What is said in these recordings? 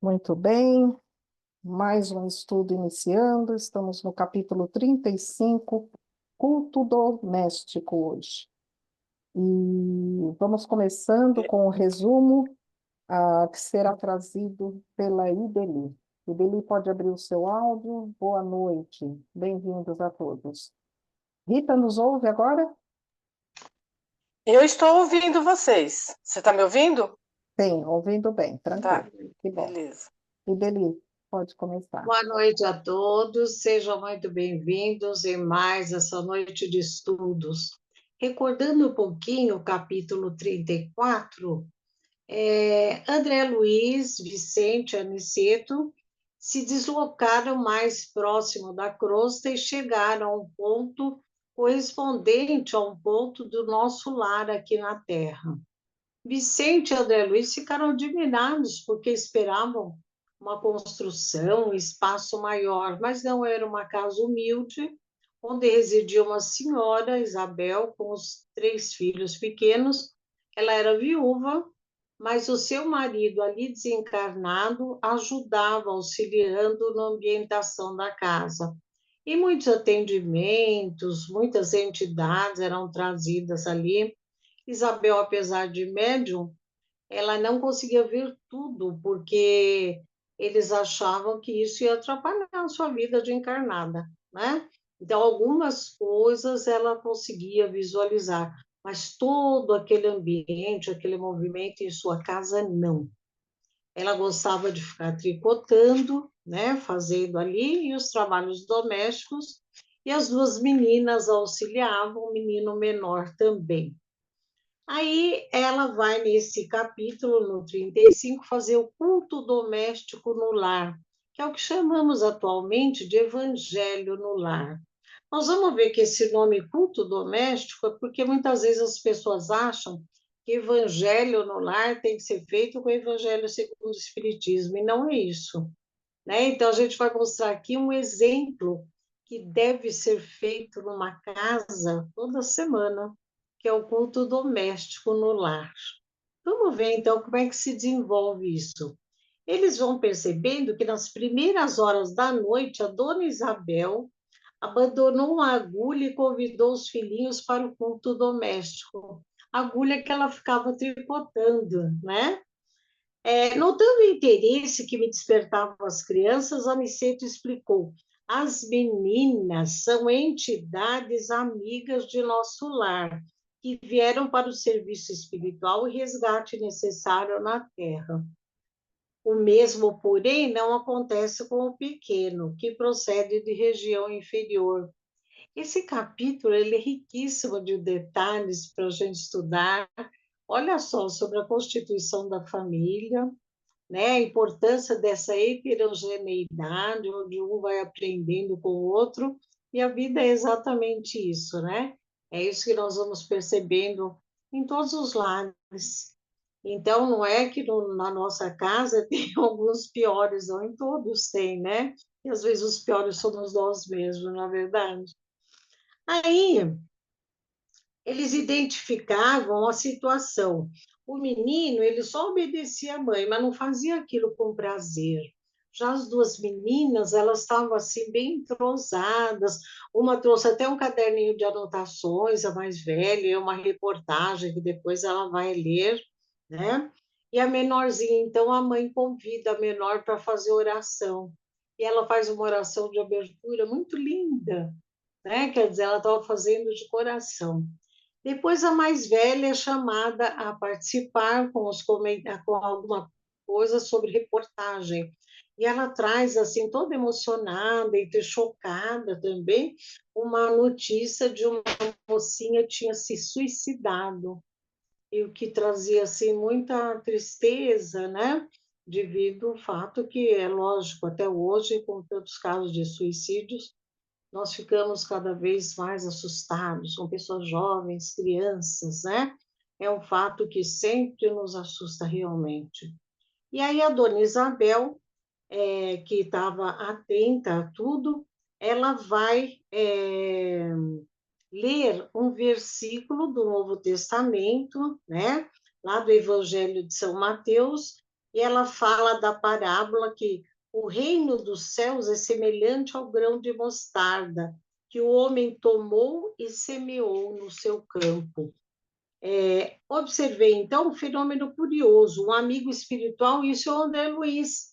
Muito bem, mais um estudo iniciando, estamos no capítulo 35, culto doméstico hoje. E vamos começando com o resumo que será trazido pela Ideli. Ideli, pode abrir o seu áudio. Boa noite, bem-vindos a todos. Rita, nos ouve agora? Eu estou ouvindo vocês. Você está me ouvindo? Sim, ouvindo bem, Tá, tranquilo, que bom. beleza. Ideli, pode começar. Boa noite a todos, sejam muito bem-vindos em mais essa noite de estudos. Recordando um pouquinho o capítulo 34, André Luiz, Vicente, Aniceto se deslocaram mais próximo da crosta e chegaram a um ponto correspondente a um ponto do nosso lar aqui na Terra. Vicente e André Luiz ficaram admirados porque esperavam uma construção, um espaço maior, mas não era uma casa humilde, onde residia uma senhora, Isabel, com os 3 filhos pequenos. Ela era viúva, mas o seu marido, ali desencarnado, ajudava, auxiliando na ambientação da casa. E muitos atendimentos, muitas entidades eram trazidas ali. Isabel, apesar de médium, ela não conseguia ver tudo, porque eles achavam que isso ia atrapalhar a sua vida de encarnada, né? Então, algumas coisas ela conseguia visualizar, mas todo aquele ambiente, aquele movimento em sua casa, não. Ela gostava de ficar tricotando, né? Fazendo ali, e os trabalhos domésticos, e as 2 meninas auxiliavam, o menino menor também. Aí ela vai, nesse capítulo, no 35, fazer o culto doméstico no lar, que é o que chamamos atualmente de evangelho no lar. Nós vamos ver que esse nome culto doméstico é porque muitas vezes as pessoas acham que evangelho no lar tem que ser feito com o evangelho segundo o Espiritismo, e não é isso, né? Então, a gente vai mostrar aqui um exemplo que deve ser feito numa casa toda semana, que é o culto doméstico no lar. Vamos ver, então, como é que se desenvolve isso. Eles vão percebendo que nas primeiras horas da noite, a dona Isabel abandonou a agulha e convidou os filhinhos para o culto doméstico. A agulha que ela ficava tricotando, né? Notando o interesse que me despertavam as crianças, Aniceto explicou: as meninas são entidades amigas de nosso lar, que vieram para o serviço espiritual e resgate necessário na Terra. O mesmo, porém, não acontece com o pequeno, que procede de região inferior. Esse capítulo ele é riquíssimo de detalhes para a gente estudar. Olha só, sobre a constituição da família, né? A importância dessa heterogeneidade, onde um vai aprendendo com o outro, e a vida é exatamente isso, né? É isso que nós vamos percebendo em todos os lares. Então, não é que na nossa casa tem alguns piores, não, em todos tem, né? E às vezes os piores somos nós mesmos, na verdade. Aí, eles identificavam a situação. O menino, ele só obedecia à mãe, mas não fazia aquilo com prazer. Já as 2 meninas, elas estavam assim bem entrosadas. Uma trouxe até um caderninho de anotações, a mais velha, uma reportagem que depois ela vai ler, né? E a menorzinha, então a mãe convida a menor para fazer oração. E ela faz uma oração de abertura muito linda, né? Quer dizer, ela estava fazendo de coração. Depois a mais velha é chamada a participar com alguma coisa sobre reportagem. E ela traz, assim, toda emocionada e chocada também, uma notícia de uma mocinha que tinha se suicidado. E o que trazia, assim, muita tristeza, né? Devido ao fato que, é lógico, até hoje, com tantos casos de suicídios, nós ficamos cada vez mais assustados com pessoas jovens, crianças, né? É um fato que sempre nos assusta realmente. E aí a dona Isabel, que estava atenta a tudo, ela vai ler um versículo do Novo Testamento, né? Lá do Evangelho de São Mateus, e ela fala da parábola que o reino dos céus é semelhante ao grão de mostarda, que o homem tomou e semeou no seu campo. Observei, então, um fenômeno curioso, um amigo espiritual, isso é o André Luiz,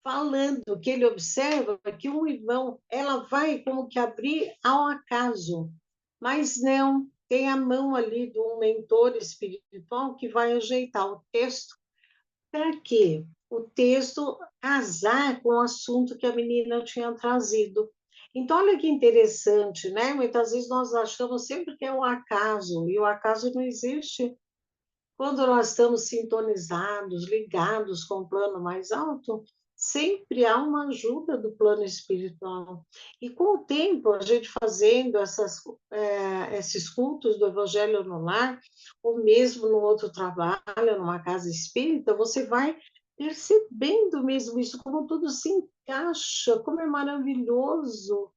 falando que ele observa que um irmão, ela vai como que abrir ao acaso, mas não, tem a mão ali de um mentor espiritual que vai ajeitar o texto para quê? O texto casar com o assunto que a menina tinha trazido. Então, olha que interessante, né? Muitas vezes nós achamos sempre que é o acaso, e o acaso não existe. Quando nós estamos sintonizados, ligados com o plano mais alto, sempre há uma ajuda do plano espiritual. E com o tempo, a gente fazendo esses cultos do Evangelho no lar, ou mesmo no outro trabalho, numa casa espírita, você vai percebendo mesmo isso, como tudo se encaixa, como é maravilhoso.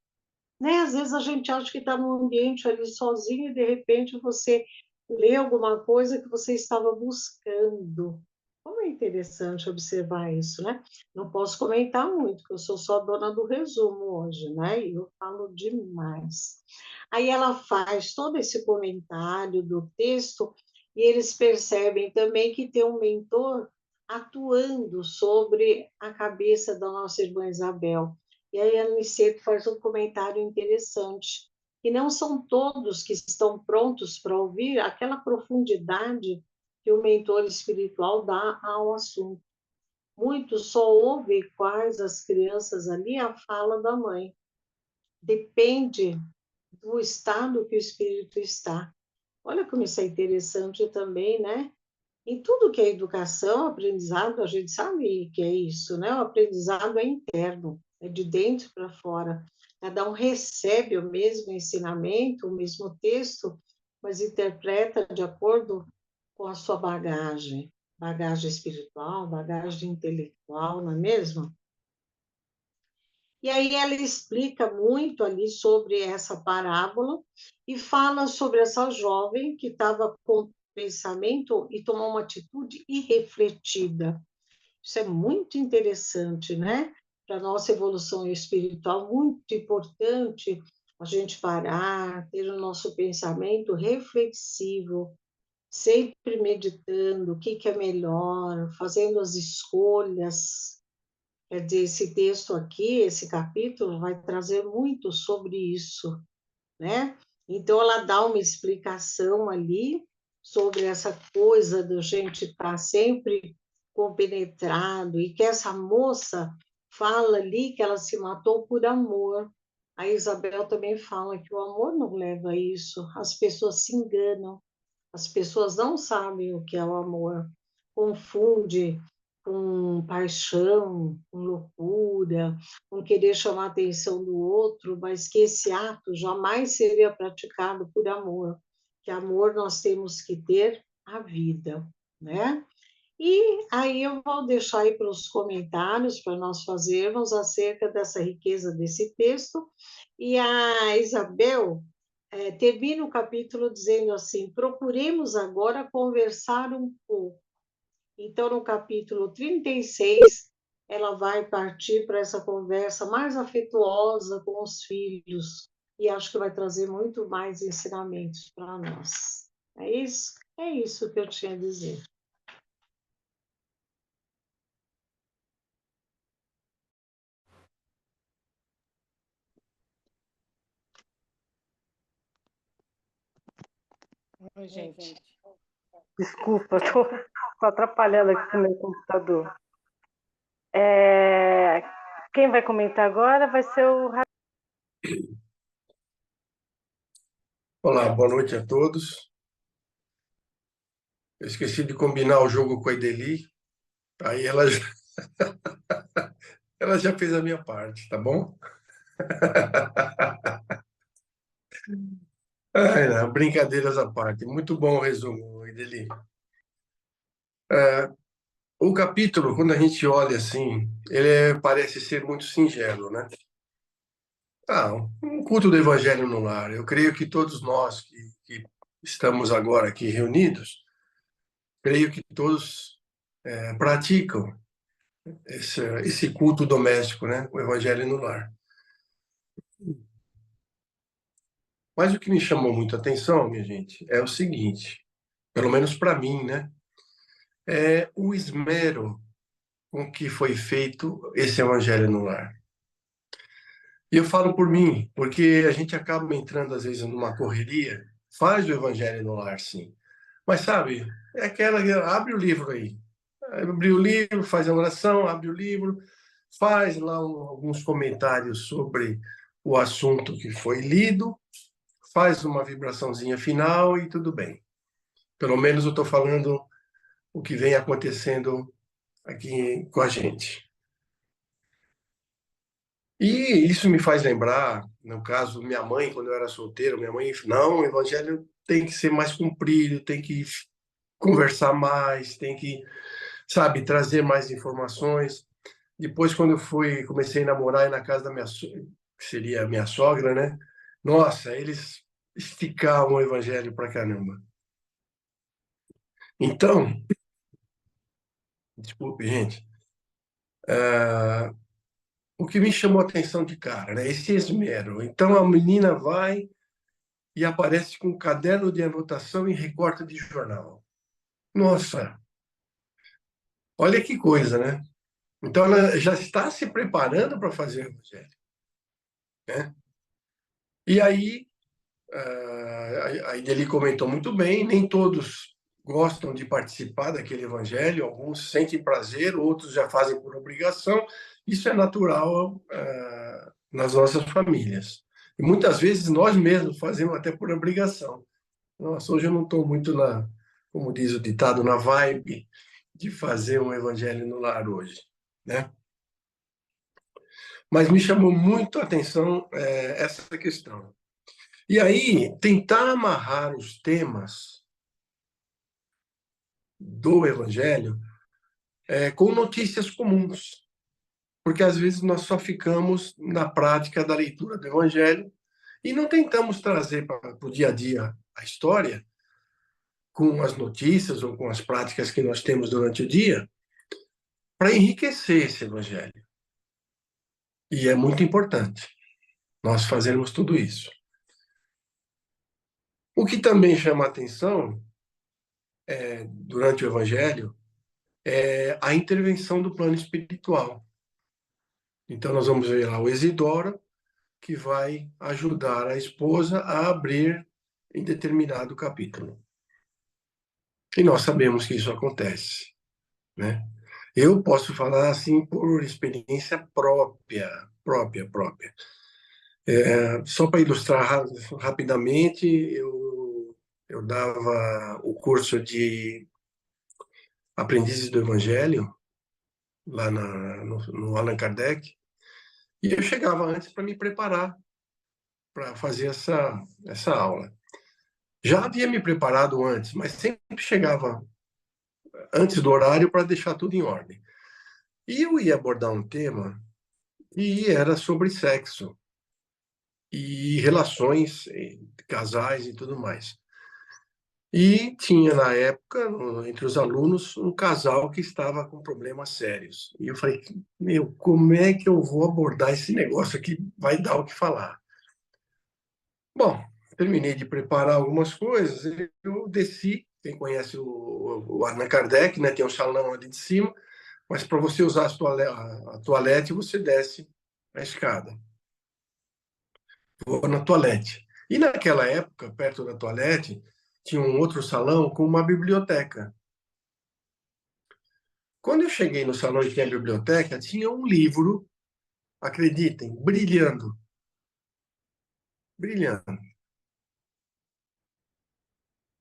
Né? Às vezes a gente acha que está num ambiente ali sozinho e de repente você lê alguma coisa que você estava buscando. Como é interessante observar isso, né? Não posso comentar muito, porque eu sou só dona do resumo hoje, né? E eu falo demais. Aí ela faz todo esse comentário do texto e eles percebem também que tem um mentor atuando sobre a cabeça da nossa irmã Isabel. E aí a Aniceto faz um comentário interessante, que não são todos que estão prontos para ouvir aquela profundidade que o mentor espiritual dá ao assunto. Muitos só ouvem quais as crianças ali a fala da mãe. Depende do estado que o espírito está. Olha como isso é interessante também, né? Em tudo que é educação, aprendizado, a gente sabe que é isso, né? O aprendizado é interno, é de dentro para fora. Cada um recebe o mesmo ensinamento, o mesmo texto, mas interpreta de acordo com a sua bagagem, bagagem espiritual, bagagem intelectual, não é mesmo? E aí ela explica muito ali sobre essa parábola e fala sobre essa jovem que estava com pensamento e tomou uma atitude irrefletida. Isso é muito interessante, né? Para a nossa evolução espiritual, muito importante a gente parar, ter o nosso pensamento reflexivo, sempre meditando o que é melhor, fazendo as escolhas. Quer dizer, esse texto aqui, esse capítulo, vai trazer muito sobre isso, né? Então, ela dá uma explicação ali sobre essa coisa da gente estar sempre compenetrado e que essa moça fala ali que ela se matou por amor. A Isabel também fala que o amor não leva a isso, as pessoas se enganam, as pessoas não sabem o que é o amor, confunde com paixão, com loucura, com querer chamar a atenção do outro, mas que esse ato jamais seria praticado por amor. Que amor nós temos que ter a vida, né? E aí eu vou deixar aí para os comentários para nós fazermos acerca dessa riqueza desse texto. E a Isabel termina o capítulo dizendo assim: procuremos agora conversar um pouco. Então, no capítulo 36, ela vai partir para essa conversa mais afetuosa com os filhos, e acho que vai trazer muito mais ensinamentos para nós. É isso? É isso que eu tinha a dizer. Oi, gente. Desculpa, estou atrapalhando aqui com o meu computador. Quem vai comentar agora vai ser o... Olá, boa noite a todos. Eu esqueci de combinar o jogo com a Ideli, aí ela já fez a minha parte, tá bom? Ai, não, brincadeiras à parte. Muito bom o resumo, Ideli. O capítulo, quando a gente olha assim, parece ser muito singelo, né? Um culto do Evangelho no lar. Eu creio que todos nós que estamos agora aqui reunidos, creio que todos praticam esse culto doméstico, né? O evangelho no lar. Mas o que me chamou muito a atenção, minha gente, é o seguinte, pelo menos para mim, né? É o esmero com que foi feito esse evangelho no lar. E eu falo por mim, porque a gente acaba entrando, às vezes, numa correria, faz o evangelho no lar, sim. Mas, sabe, é aquela, abre o livro aí. Abre o livro, faz a oração, abre o livro, faz lá alguns comentários sobre o assunto que foi lido, faz uma vibraçãozinha final e tudo bem. Pelo menos eu estou falando o que vem acontecendo aqui com a gente. E isso me faz lembrar, no caso, minha mãe, quando eu era solteiro, minha mãe, não, o evangelho tem que ser mais comprido, tem que conversar mais, tem que, sabe, trazer mais informações. Depois, quando eu comecei a namorar na casa da minha, que seria a minha sogra, né? Nossa, eles esticavam o evangelho pra caramba. Então, desculpe, gente, o que me chamou a atenção de cara, né? Esse esmero. Então, a menina vai e aparece com um caderno de anotação e recorte de jornal. Nossa, olha que coisa, né? Então, ela já está se preparando para fazer o evangelho, né? E aí, ele comentou muito bem, nem todos gostam de participar daquele evangelho, alguns sentem prazer, outros já fazem por obrigação. Isso é natural nas nossas famílias. E muitas vezes nós mesmos fazemos até por obrigação. Nossa, hoje eu não estou muito como diz o ditado, na vibe de fazer um evangelho no lar hoje, né? Mas me chamou muito a atenção essa questão. E aí, tentar amarrar os temas do Evangelho com notícias comuns, porque às vezes nós só ficamos na prática da leitura do Evangelho e não tentamos trazer para o dia a dia a história com as notícias ou com as práticas que nós temos durante o dia para enriquecer esse Evangelho. E é muito importante nós fazermos tudo isso. O que também chama a atenção durante o Evangelho é a intervenção do plano espiritual. Então, nós vamos ver lá o Isidoro, que vai ajudar a esposa a abrir em determinado capítulo. E nós sabemos que isso acontece, né? Eu posso falar assim por experiência própria. Só para ilustrar rapidamente, eu dava o curso de Aprendizes do Evangelho, lá no Allan Kardec, e eu chegava antes para me preparar para fazer essa aula. Já havia me preparado antes, mas sempre chegava antes do horário para deixar tudo em ordem. E eu ia abordar um tema e era sobre sexo e relações entre casais e tudo mais. E tinha, na época, entre os alunos, um casal que estava com problemas sérios. E eu falei, meu, como é que eu vou abordar esse negócio aqui? Vai dar o que falar. Bom, terminei de preparar algumas coisas, eu desci, quem conhece o Allan Kardec, né, tem um salão ali de cima, mas para você usar a toalete, você desce a escada. Vou na toalete. E naquela época, perto da toalete, tinha um outro salão com uma biblioteca. Quando eu cheguei no salão e tinha a biblioteca, tinha um livro, acreditem, brilhando. Brilhando.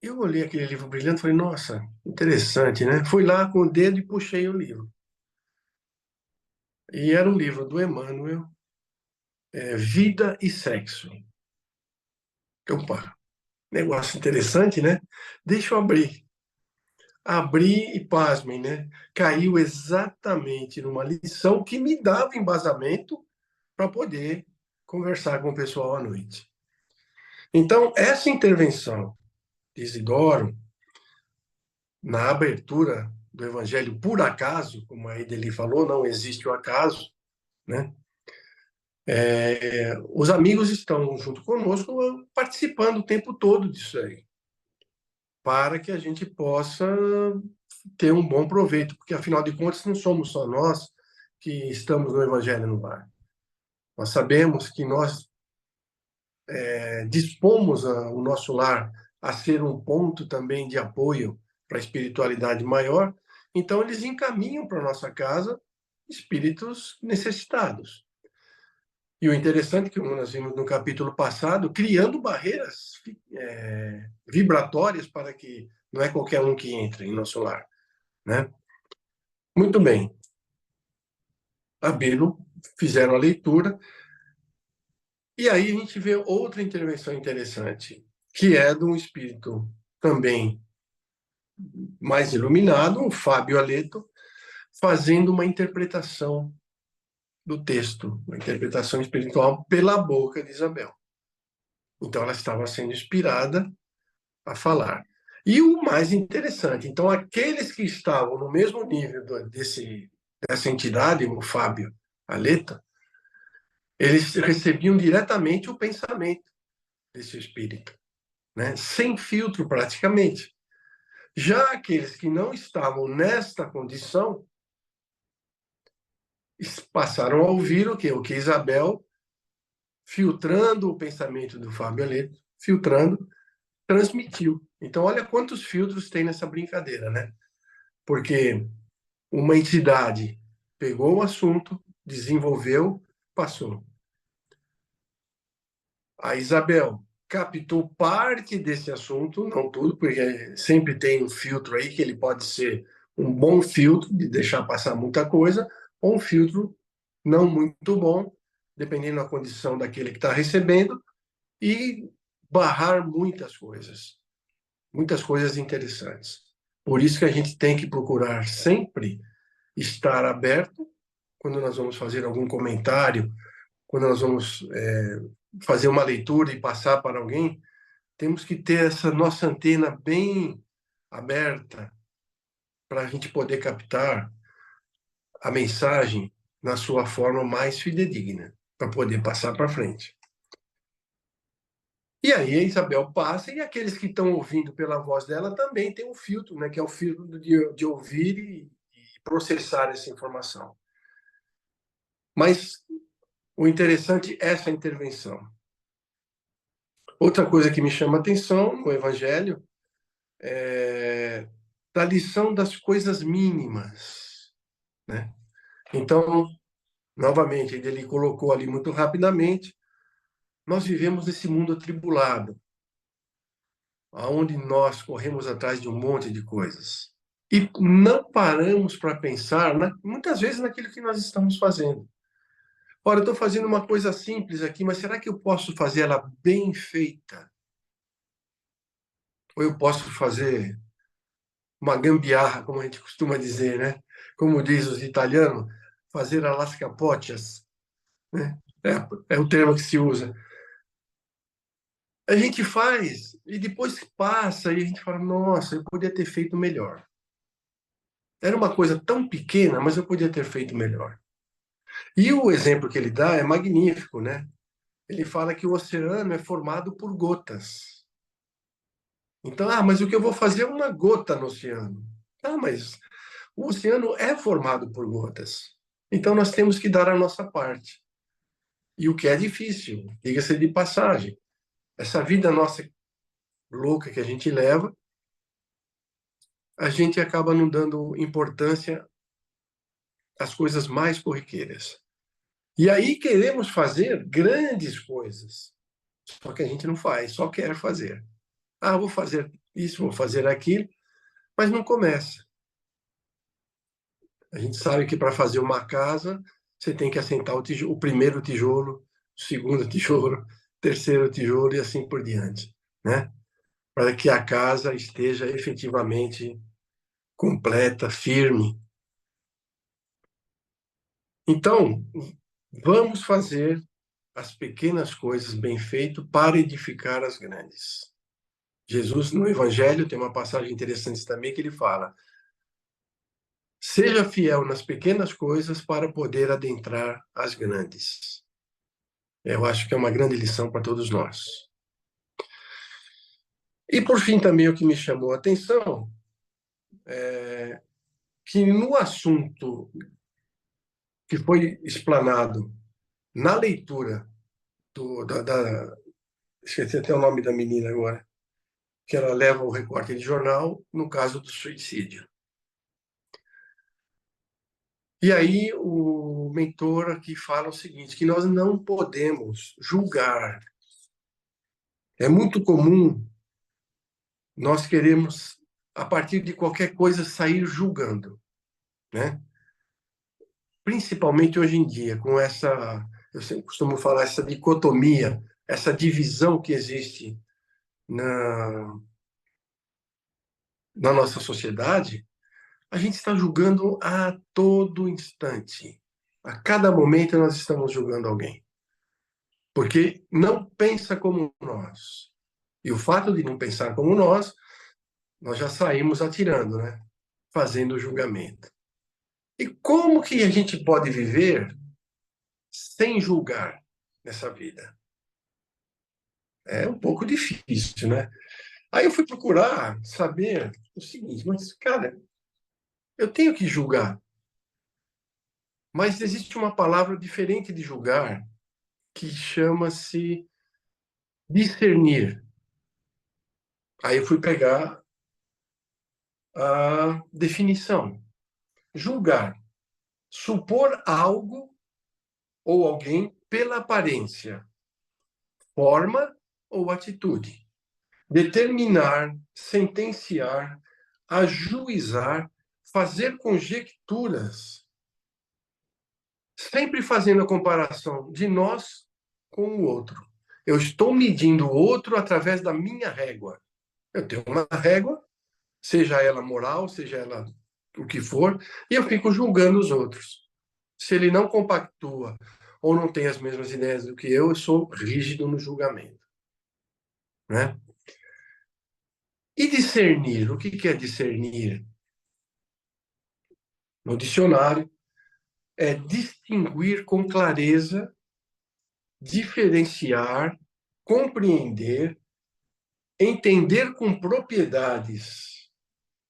Eu olhei aquele livro brilhando e falei, nossa, interessante, né? Fui lá com o dedo e puxei o livro. E era um livro do Emmanuel, Vida e Sexo. Opa, negócio interessante, né? Deixa eu abrir. Abri e pasmem, né? Caiu exatamente numa lição que me dava embasamento para poder conversar com o pessoal à noite. Então, essa intervenção de Isidoro, na abertura do Evangelho por acaso, como a Ideli falou, não existe o acaso, né? Os amigos estão junto conosco, participando o tempo todo disso aí, para que a gente possa ter um bom proveito, porque afinal de contas não somos só nós que estamos no Evangelho no Lar. Nós sabemos que nós dispomos o nosso lar a ser um ponto também de apoio para a espiritualidade maior, então eles encaminham para a nossa casa espíritos necessitados. E o interessante é que, como nós vimos no capítulo passado, criando barreiras vibratórias para que não é qualquer um que entre em nosso lar, né? Muito bem. A Bíblia fizeram a leitura, e aí a gente vê outra intervenção interessante, que é de um espírito também mais iluminado, o Fábio Aleto, fazendo uma interpretação do texto, uma interpretação espiritual pela boca de Isabel. Então ela estava sendo inspirada a falar. E o mais interessante, então aqueles que estavam no mesmo nível dessa entidade, o Fábio Aleto, eles recebiam diretamente o pensamento desse espírito, né? Sem filtro praticamente. Já aqueles que não estavam nesta condição passaram a ouvir o que Isabel, filtrando o pensamento do Fábio Aleto, filtrando, transmitiu. Então, olha quantos filtros tem nessa brincadeira, né? Porque uma entidade pegou o assunto, desenvolveu, passou. A Isabel captou parte desse assunto, não tudo, porque sempre tem um filtro aí que ele pode ser um bom filtro de deixar passar muita coisa, ou um filtro não muito bom, dependendo da condição daquele que está recebendo, e barrar muitas coisas interessantes. Por isso que a gente tem que procurar sempre estar aberto quando nós vamos fazer algum comentário, quando nós vamos fazer uma leitura e passar para alguém, temos que ter essa nossa antena bem aberta para a gente poder captar a mensagem na sua forma mais fidedigna, para poder passar para frente. E aí a Isabel passa, e aqueles que estão ouvindo pela voz dela também tem um filtro, né, que é o filtro de ouvir e processar essa informação. Mas o interessante é essa intervenção. Outra coisa que me chama a atenção no Evangelho é da lição das coisas mínimas, né? Então, novamente, ele colocou ali muito rapidamente, nós vivemos nesse mundo atribulado, onde nós corremos atrás de um monte de coisas. E não paramos para pensar, muitas vezes, naquilo que nós estamos fazendo. Ora, eu estou fazendo uma coisa simples aqui, mas será que eu posso fazer ela bem feita? Ou eu posso fazer uma gambiarra, como a gente costuma dizer, né? Como diz os italianos, fazer a las capotias, né? É o termo que se usa. A gente faz e depois passa e a gente fala, nossa, eu podia ter feito melhor. Era uma coisa tão pequena, mas eu podia ter feito melhor. E o exemplo que ele dá é magnífico, né? Ele fala que o oceano é formado por gotas. Então, mas o que eu vou fazer é uma gota no oceano. Mas o oceano é formado por gotas. Então, nós temos que dar a nossa parte. E o que é difícil, diga-se de passagem. Essa vida nossa louca que a gente leva, a gente acaba não dando importância às coisas mais corriqueiras. E aí queremos fazer grandes coisas. Só que a gente não faz, só quer fazer. Vou fazer isso, vou fazer aquilo, mas não começa. A gente sabe que para fazer uma casa, você tem que assentar o primeiro tijolo, o segundo tijolo, o terceiro tijolo e assim por diante, né? Para que a casa esteja efetivamente completa, firme. Então, vamos fazer as pequenas coisas bem feitas para edificar as grandes. Jesus, no Evangelho, tem uma passagem interessante também que ele fala: Seja fiel nas pequenas coisas para poder adentrar as grandes. Eu acho que é uma grande lição para todos nós. E, por fim, também o que me chamou a atenção é que no assunto que foi explanado na leitura esqueci até o nome da menina agora, que ela leva o recorte de jornal no caso do suicídio. E aí o mentor aqui fala o seguinte, que nós não podemos julgar. É muito comum nós queremos, a partir de qualquer coisa, sair julgando, né? Principalmente hoje em dia, com essa, eu sempre costumo falar, essa dicotomia, essa divisão que existe na nossa sociedade, a gente está julgando a todo instante. A cada momento nós estamos julgando alguém. Porque não pensa como nós. E o fato de não pensar como nós já saímos atirando, né? Fazendo o julgamento. E como que a gente pode viver sem julgar nessa vida? É um pouco difícil, né? Aí eu fui procurar saber o seguinte, mas, cara, eu tenho que julgar. Mas existe uma palavra diferente de julgar, que chama-se discernir. Aí eu fui pegar a definição. Julgar, supor algo ou alguém pela aparência, forma ou atitude. Determinar, sentenciar, ajuizar, fazer conjecturas, sempre fazendo a comparação de nós com o outro. Eu estou medindo o outro através da minha régua. Eu tenho uma régua, seja ela moral, seja ela o que for, e eu fico julgando os outros. Se ele não compactua ou não tem as mesmas ideias do que eu sou rígido no julgamento, né? E discernir, o que é discernir? No dicionário, é distinguir com clareza, diferenciar, compreender, entender com propriedades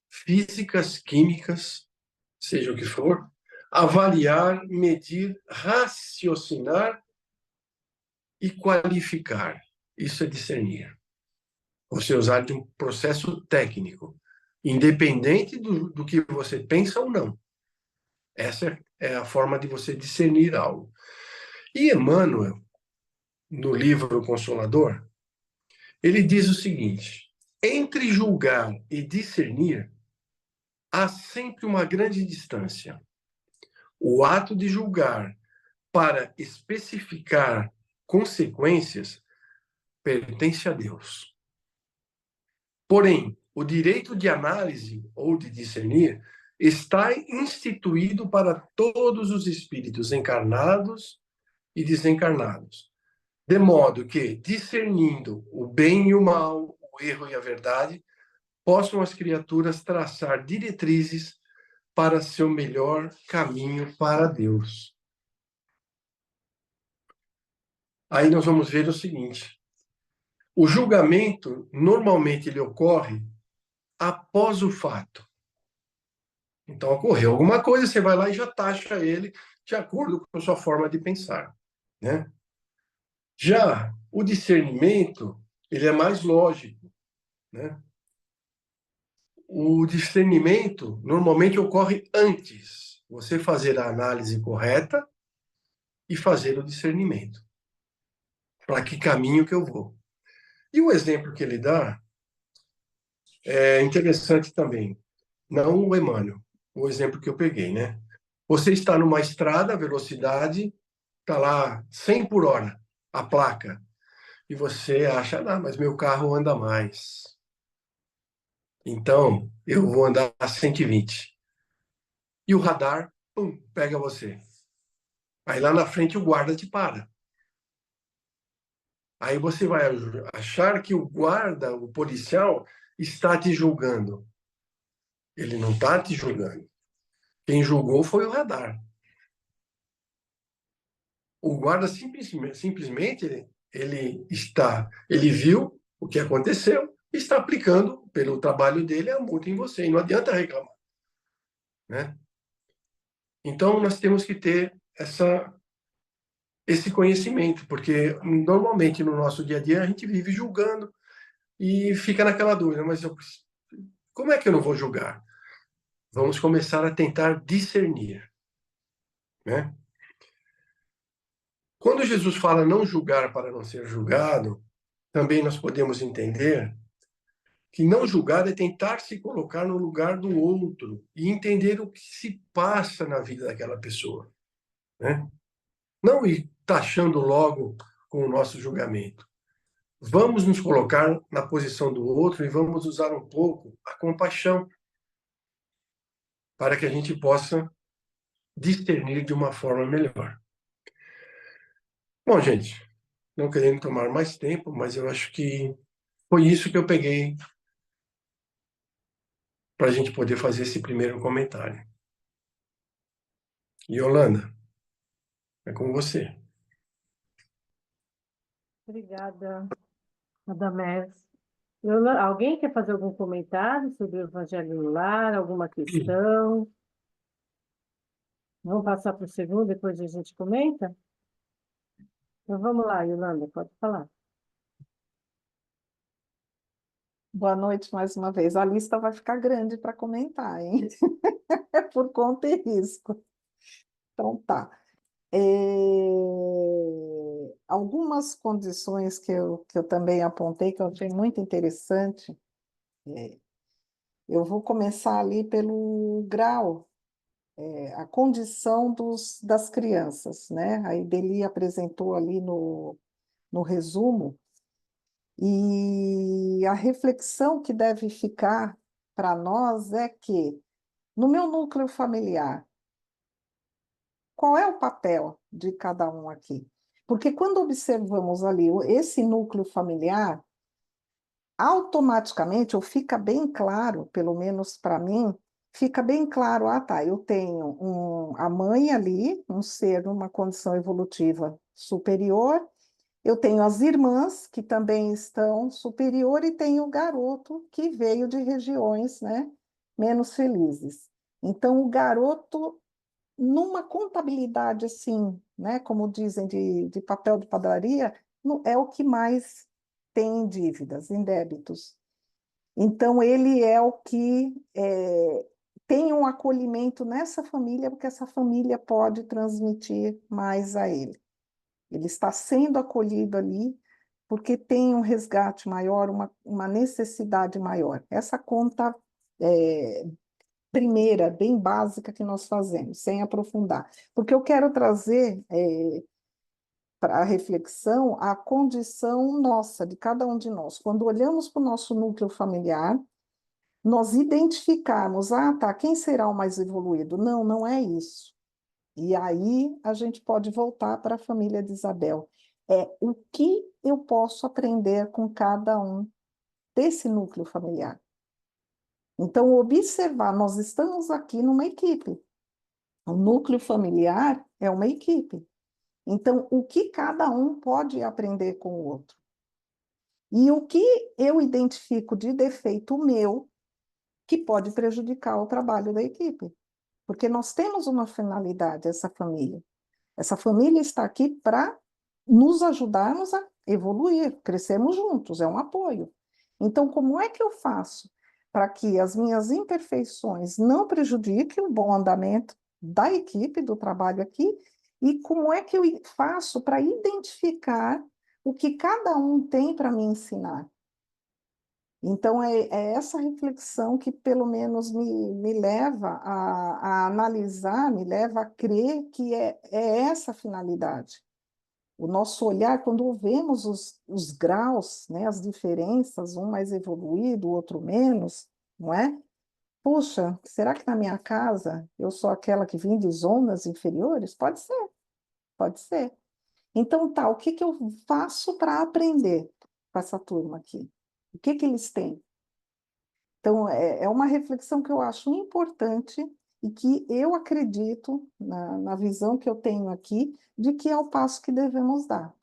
físicas, químicas, seja o que for, avaliar, medir, raciocinar e qualificar. Isso é discernir. Você usar de um processo técnico, independente do que você pensa ou não. Essa é a forma de você discernir algo. E Emmanuel, no livro O Consolador, ele diz o seguinte: entre julgar e discernir, há sempre uma grande distância. O ato de julgar para especificar consequências pertence a Deus. Porém, o direito de análise ou de discernir está instituído para todos os espíritos encarnados e desencarnados, de modo que, discernindo o bem e o mal, o erro e a verdade, possam as criaturas traçar diretrizes para seu melhor caminho para Deus. Aí nós vamos ver o seguinte: o julgamento, normalmente, ele ocorre após o fato. Então, ocorreu alguma coisa, você vai lá e já taxa ele de acordo com a sua forma de pensar, né? Já o discernimento, ele é mais lógico, né? O discernimento normalmente ocorre antes você fazer a análise correta e fazer o discernimento. Para que caminho que eu vou? E o exemplo que ele dá é interessante também. Não o Emmanuel, o exemplo que eu peguei, né? Você está numa estrada, a velocidade está lá 100 por hora, a placa, e você acha, ah, mas meu carro anda mais. Então, eu vou andar a 120. E o radar, pum, pega você. Aí lá na frente o guarda te para. Aí você vai achar que o guarda, o policial, está te julgando. Ele não está te julgando. Quem julgou foi o radar. O guarda simplesmente ele viu o que aconteceu e está aplicando, pelo trabalho dele, a multa em você. E não adianta reclamar, né? Então, nós temos que ter esse conhecimento, porque normalmente no nosso dia a dia a gente vive julgando e fica naquela dúvida, como é que eu não vou julgar? Vamos começar a tentar discernir, né? Quando Jesus fala não julgar para não ser julgado, também nós podemos entender que não julgar é tentar se colocar no lugar do outro e entender o que se passa na vida daquela pessoa, né? Não ir taxando logo com o nosso julgamento. Vamos nos colocar na posição do outro e vamos usar um pouco a compaixão para que a gente possa discernir de uma forma melhor. Bom, gente, não querendo tomar mais tempo, mas eu acho que foi isso que eu peguei para a gente poder fazer esse primeiro comentário. Yolanda, é com você. Obrigada, Radamés. Alguém quer fazer algum comentário sobre o Evangelho no Lar, alguma questão? Vamos passar para o segundo, depois a gente comenta? Então vamos lá, Yolanda, pode falar. Boa noite mais uma vez. A lista vai ficar grande para comentar, hein? É por conta e risco. Então tá. Algumas condições que eu também apontei, que eu achei muito interessante, eu vou começar ali pelo grau, a condição das crianças, né? A Ideli apresentou ali no resumo, e a reflexão que deve ficar para nós é que, no meu núcleo familiar, qual é o papel de cada um aqui? Porque quando observamos ali esse núcleo familiar, automaticamente, ou fica bem claro, pelo menos para mim, fica bem claro, ah tá, eu tenho a mãe ali, um ser numa condição evolutiva superior, eu tenho as irmãs, que também estão superior, e tenho o garoto, que veio de regiões, né, menos felizes. Então, o garoto numa contabilidade assim, né, como dizem de papel de padaria, é o que mais tem em dívidas, em débitos. Então, ele é o que tem um acolhimento nessa família, porque essa família pode transmitir mais a ele. Ele está sendo acolhido ali porque tem um resgate maior, uma necessidade maior. Essa conta é, primeira, bem básica que nós fazemos, sem aprofundar. Porque eu quero trazer para a reflexão a condição nossa, de cada um de nós. Quando olhamos para o nosso núcleo familiar, nós identificarmos, ah, tá, quem será o mais evoluído? Não, não é isso. E aí a gente pode voltar para a família de Isabel. É o que eu posso aprender com cada um desse núcleo familiar. Então, observar, nós estamos aqui numa equipe. O núcleo familiar é uma equipe. Então, o que cada um pode aprender com o outro? E o que eu identifico de defeito meu que pode prejudicar o trabalho da equipe? Porque nós temos uma finalidade, essa família. Essa família está aqui para nos ajudarmos a evoluir, crescermos juntos, é um apoio. Então, como é que eu faço para que as minhas imperfeições não prejudiquem o bom andamento da equipe, do trabalho aqui, e como é que eu faço para identificar o que cada um tem para me ensinar? Então, é essa reflexão que, pelo menos, me leva a analisar, me leva a crer que é essa a finalidade. O nosso olhar, quando vemos os graus, né, as diferenças, um mais evoluído, o outro menos, não é? Puxa, será que na minha casa eu sou aquela que vim de zonas inferiores? Pode ser, pode ser. Então, tá, o que que eu faço para aprender com essa turma aqui? O que que eles têm? Então, é uma reflexão que eu acho importante e que eu acredito, na visão que eu tenho aqui, de que é o passo que devemos dar.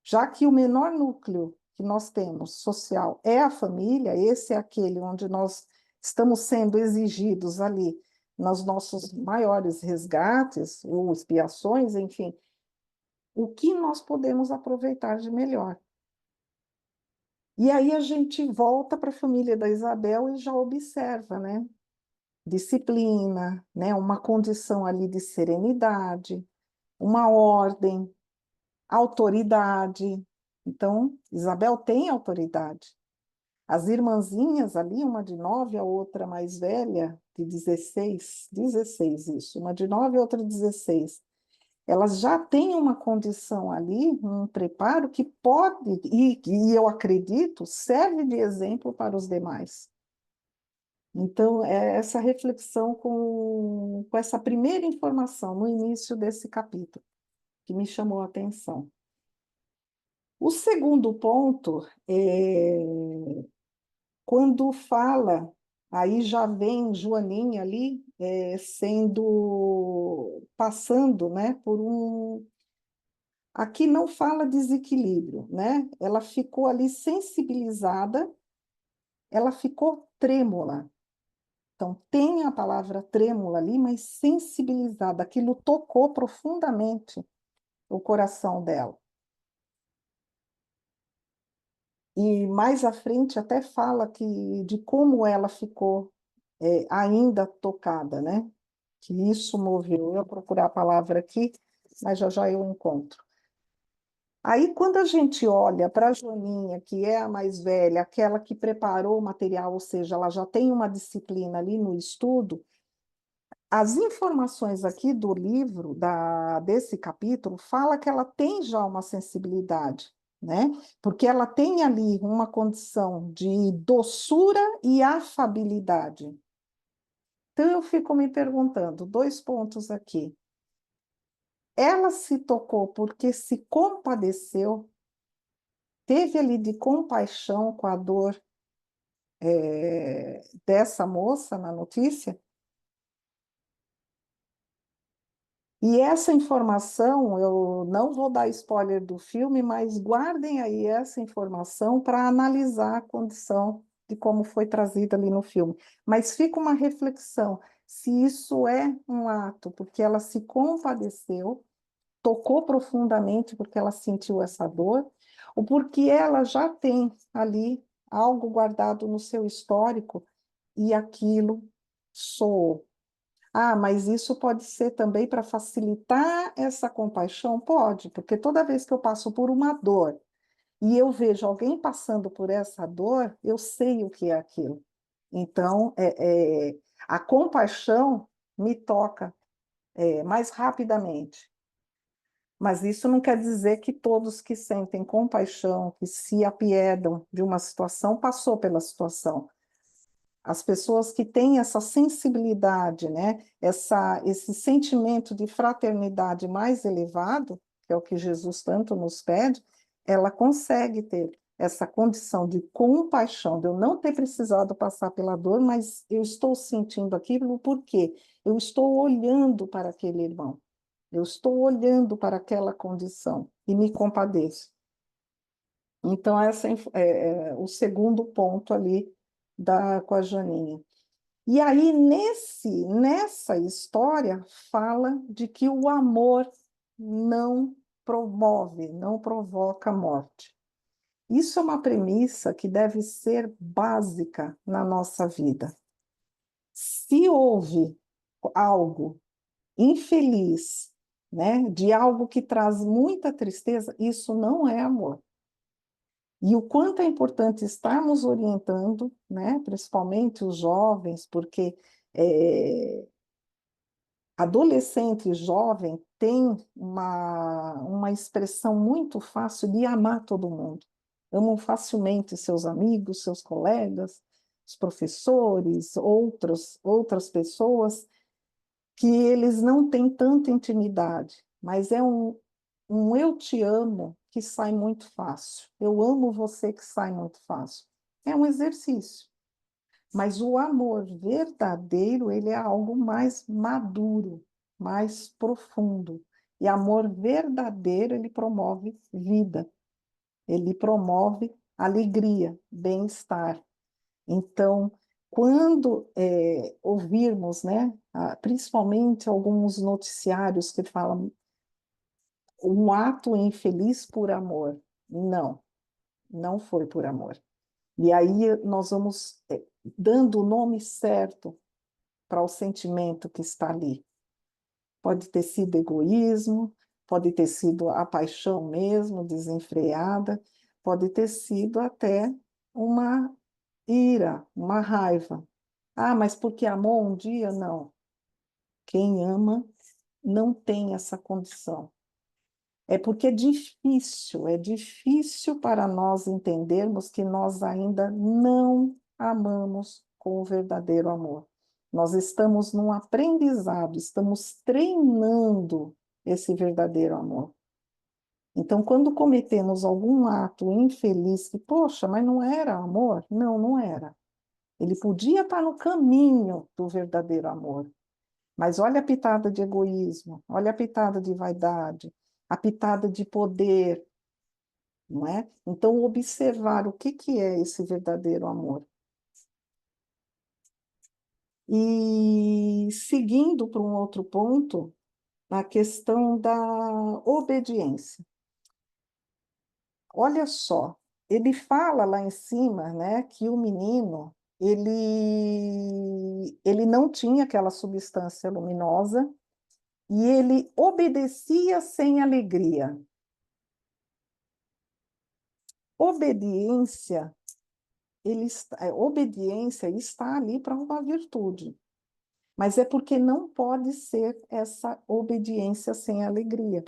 Já que o menor núcleo que nós temos social é a família, esse é aquele onde nós estamos sendo exigidos ali nos nossos maiores resgates ou expiações, enfim, o que nós podemos aproveitar de melhor. E aí a gente volta para a família da Isabel e já observa, né? Disciplina, né? Uma condição ali de serenidade, uma ordem, autoridade. Então, Isabel tem autoridade. As irmãzinhas ali, uma de 9, a outra mais velha, de 16 isso, uma de 9 a outra de 16. Elas já têm uma condição ali, um preparo que pode, e eu acredito, serve de exemplo para os demais. Então, é essa reflexão com essa primeira informação no início desse capítulo, que me chamou a atenção. O segundo ponto é quando fala, aí já vem Joaninha ali, passando, né, por um. Aqui não fala desequilíbrio, né? Ela ficou ali sensibilizada, ela ficou trêmula. Então, tem a palavra trêmula ali, mas sensibilizada. Aquilo tocou profundamente o coração dela. E mais à frente até fala de como ela ficou ainda tocada, né? Que isso moveu. Eu vou procurar a palavra aqui, mas já já eu encontro. Aí, quando a gente olha para a Joaninha, que é a mais velha, aquela que preparou o material, ou seja, ela já tem uma disciplina ali no estudo, as informações aqui do livro, desse capítulo, fala que ela tem já uma sensibilidade, né? Porque ela tem ali uma condição de doçura e afabilidade. Então, eu fico me perguntando, 2 pontos aqui. Ela se tocou porque se compadeceu, teve ali de compaixão com a dor dessa moça na notícia? E essa informação, eu não vou dar spoiler do filme, mas guardem aí essa informação para analisar a condição de como foi trazida ali no filme. Mas fica uma reflexão, se isso é um ato, porque ela se compadeceu, tocou profundamente porque ela sentiu essa dor, ou porque ela já tem ali algo guardado no seu histórico e aquilo soou. Ah, mas isso pode ser também para facilitar essa compaixão? Pode, porque toda vez que eu passo por uma dor e eu vejo alguém passando por essa dor, eu sei o que é aquilo. Então, a compaixão me toca mais rapidamente. Mas isso não quer dizer que todos que sentem compaixão, que se apiedam de uma situação, passou pela situação. As pessoas que têm essa sensibilidade, né, esse sentimento de fraternidade mais elevado, que é o que Jesus tanto nos pede, ela consegue ter essa condição de compaixão, de eu não ter precisado passar pela dor, mas eu estou sentindo aquilo porque eu estou olhando para aquele irmão, eu estou olhando para aquela condição e me compadeço. Então, essa é o segundo ponto ali com a Joaninha. E aí, nessa história, fala de que o amor não promove, não provoca morte. Isso é uma premissa que deve ser básica na nossa vida. Se houve algo infeliz, né, de algo que traz muita tristeza, isso não é amor. E o quanto é importante estarmos orientando, né, principalmente os jovens, porque adolescente e jovem tem uma expressão muito fácil de amar todo mundo. Amam facilmente seus amigos, seus colegas, os professores, outras pessoas que eles não têm tanta intimidade, mas é um eu te amo que sai muito fácil. Eu amo você que sai muito fácil. É um exercício. Mas o amor verdadeiro, ele é algo mais maduro, mais profundo. E amor verdadeiro, ele promove vida, ele promove alegria, bem-estar. Então, quando ouvirmos, né, principalmente alguns noticiários que falam um ato infeliz por amor, não, não foi por amor. E aí nós vamos dando o nome certo para o sentimento que está ali. Pode ter sido egoísmo, pode ter sido a paixão mesmo, desenfreada, pode ter sido até uma ira, uma raiva. Ah, mas porque amou um dia? Não. Quem ama não tem essa condição. É porque é difícil para nós entendermos que nós ainda não amamos com o verdadeiro amor. Nós estamos num aprendizado, estamos treinando esse verdadeiro amor. Então, quando cometemos algum ato infeliz, que, poxa, mas não era amor? Não, não era. Ele podia estar no caminho do verdadeiro amor. Mas olha a pitada de egoísmo, olha a pitada de vaidade, a pitada de poder, não é? Então, observar o que é esse verdadeiro amor. E seguindo para um outro ponto, a questão da obediência. Olha só, ele fala lá em cima, né, que o menino, ele não tinha aquela substância luminosa e ele obedecia sem alegria. Obediência, obediência está ali para uma virtude, mas é porque não pode ser essa obediência sem alegria,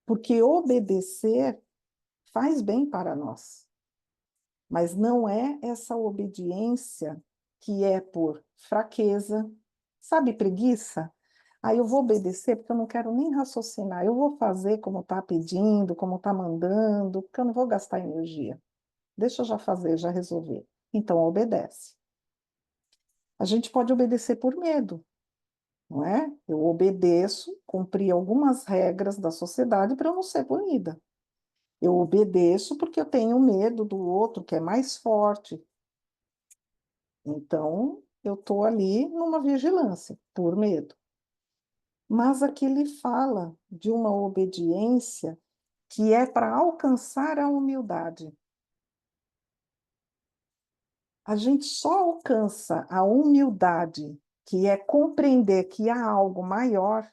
porque obedecer faz bem para nós, mas não é essa obediência que é por fraqueza, sabe, preguiça? Aí eu vou obedecer porque eu não quero nem raciocinar, eu vou fazer como está pedindo, como está mandando, porque eu não vou gastar energia. Deixa eu já fazer, já resolver. Então, obedece. A gente pode obedecer por medo, não é? Eu obedeço, cumprir algumas regras da sociedade para eu não ser punida. Eu obedeço porque eu tenho medo do outro, que é mais forte. Então, eu estou ali numa vigilância, por medo. Mas aqui ele fala de uma obediência que é para alcançar a humildade. A gente só alcança a humildade, que é compreender que há algo maior,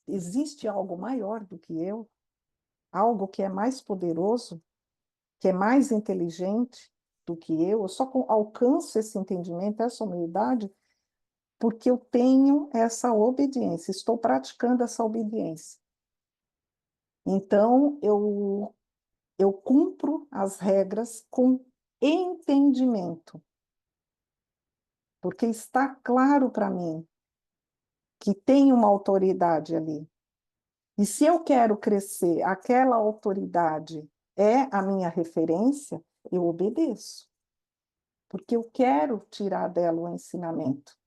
existe algo maior do que eu, algo que é mais poderoso, que é mais inteligente do que eu só alcanço esse entendimento, essa humildade, porque eu tenho essa obediência, estou praticando essa obediência. Então, eu cumpro as regras com entendimento, porque está claro para mim que tem uma autoridade ali. E se eu quero crescer, aquela autoridade é a minha referência, eu obedeço, porque eu quero tirar dela o ensinamento.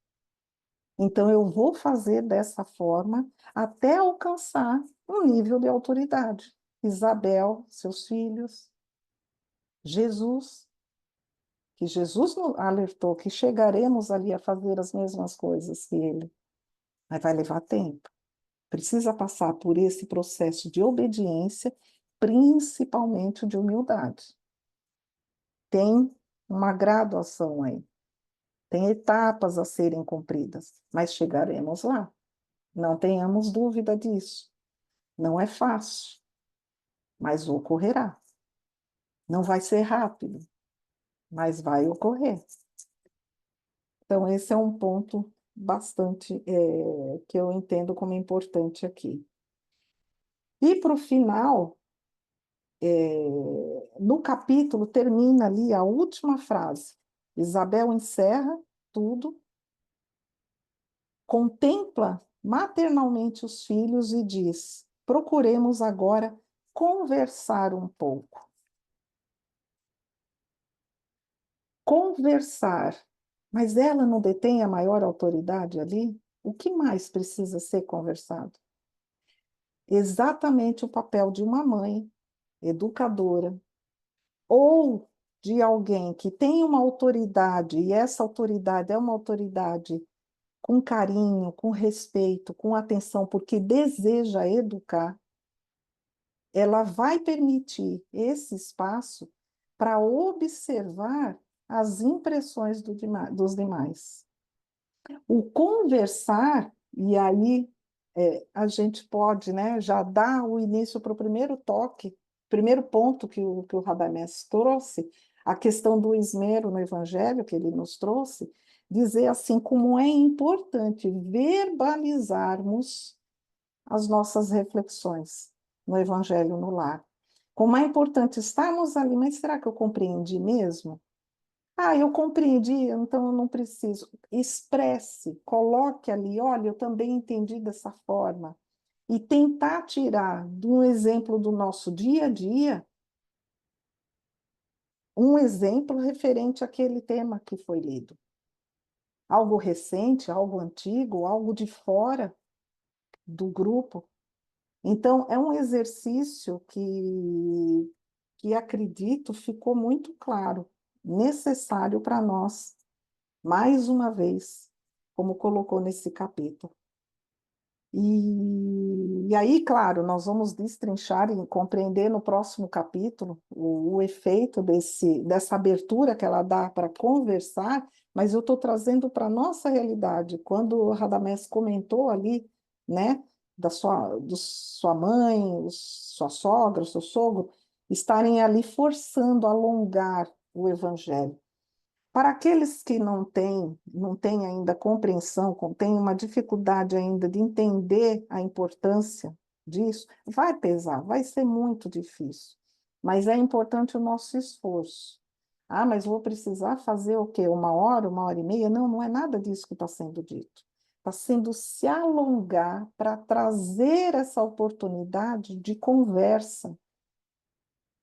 Então, eu vou fazer dessa forma até alcançar um nível de autoridade. Isabel, seus filhos, Jesus, que Jesus nos alertou que chegaremos ali a fazer as mesmas coisas que ele, mas vai levar tempo. Precisa passar por esse processo de obediência, principalmente de humildade. Tem uma graduação aí, tem etapas a serem cumpridas, mas chegaremos lá. Não tenhamos dúvida disso. Não é fácil, mas ocorrerá. Não vai ser rápido, mas vai ocorrer. Então, esse é um ponto bastante que eu entendo como importante aqui. E para o final, no capítulo, termina ali a última frase. Isabel encerra tudo, contempla maternalmente os filhos e diz: procuremos agora conversar um pouco. Conversar, mas ela não detém a maior autoridade ali? O que mais precisa ser conversado? Exatamente o papel de uma mãe, educadora, ou de alguém que tem uma autoridade, e essa autoridade é uma autoridade com carinho, com respeito, com atenção, porque deseja educar, ela vai permitir esse espaço para observar as impressões dos demais. O conversar, e aí a gente pode, né, já dar o início para o primeiro toque, primeiro ponto que o Radamés trouxe, a questão do esmero no Evangelho que ele nos trouxe, dizer assim como é importante verbalizarmos as nossas reflexões no Evangelho no lar. Como é importante estarmos ali, mas será que eu compreendi mesmo? Ah, eu compreendi, então eu não preciso. Expresse, coloque ali, olha, eu também entendi dessa forma. E tentar tirar de um exemplo do nosso dia a dia, um exemplo referente àquele tema que foi lido. Algo recente, algo antigo, algo de fora do grupo. Então, é um exercício que acredito ficou muito claro, necessário para nós, mais uma vez, como colocou nesse capítulo. E aí, claro, nós vamos destrinchar e compreender no próximo capítulo o efeito dessa abertura que ela dá para conversar, mas eu estou trazendo para a nossa realidade. Quando o Radamés comentou ali, né, sua mãe, sua sogra, seu sogro, estarem ali forçando, alongar o evangelho. Para aqueles que não têm ainda compreensão, têm uma dificuldade ainda de entender a importância disso, vai pesar, vai ser muito difícil. Mas é importante o nosso esforço. Ah, mas vou precisar fazer o quê? 1 hora e meia? Não, não é nada disso que está sendo dito. Está sendo se alongar para trazer essa oportunidade de conversa.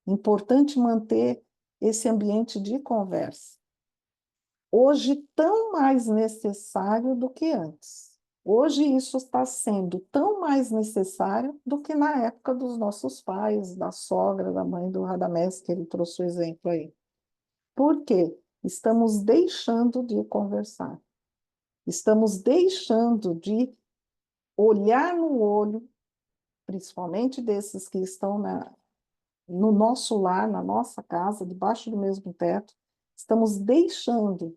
Importante manter esse ambiente de conversa. Hoje, tão mais necessário do que antes. Hoje, isso está sendo tão mais necessário do que na época dos nossos pais, da sogra, da mãe do Radamés, que ele trouxe o exemplo aí. Por quê? Estamos deixando de conversar. Estamos deixando de olhar no olho, principalmente desses que estão no nosso lar, na nossa casa, debaixo do mesmo teto, estamos deixando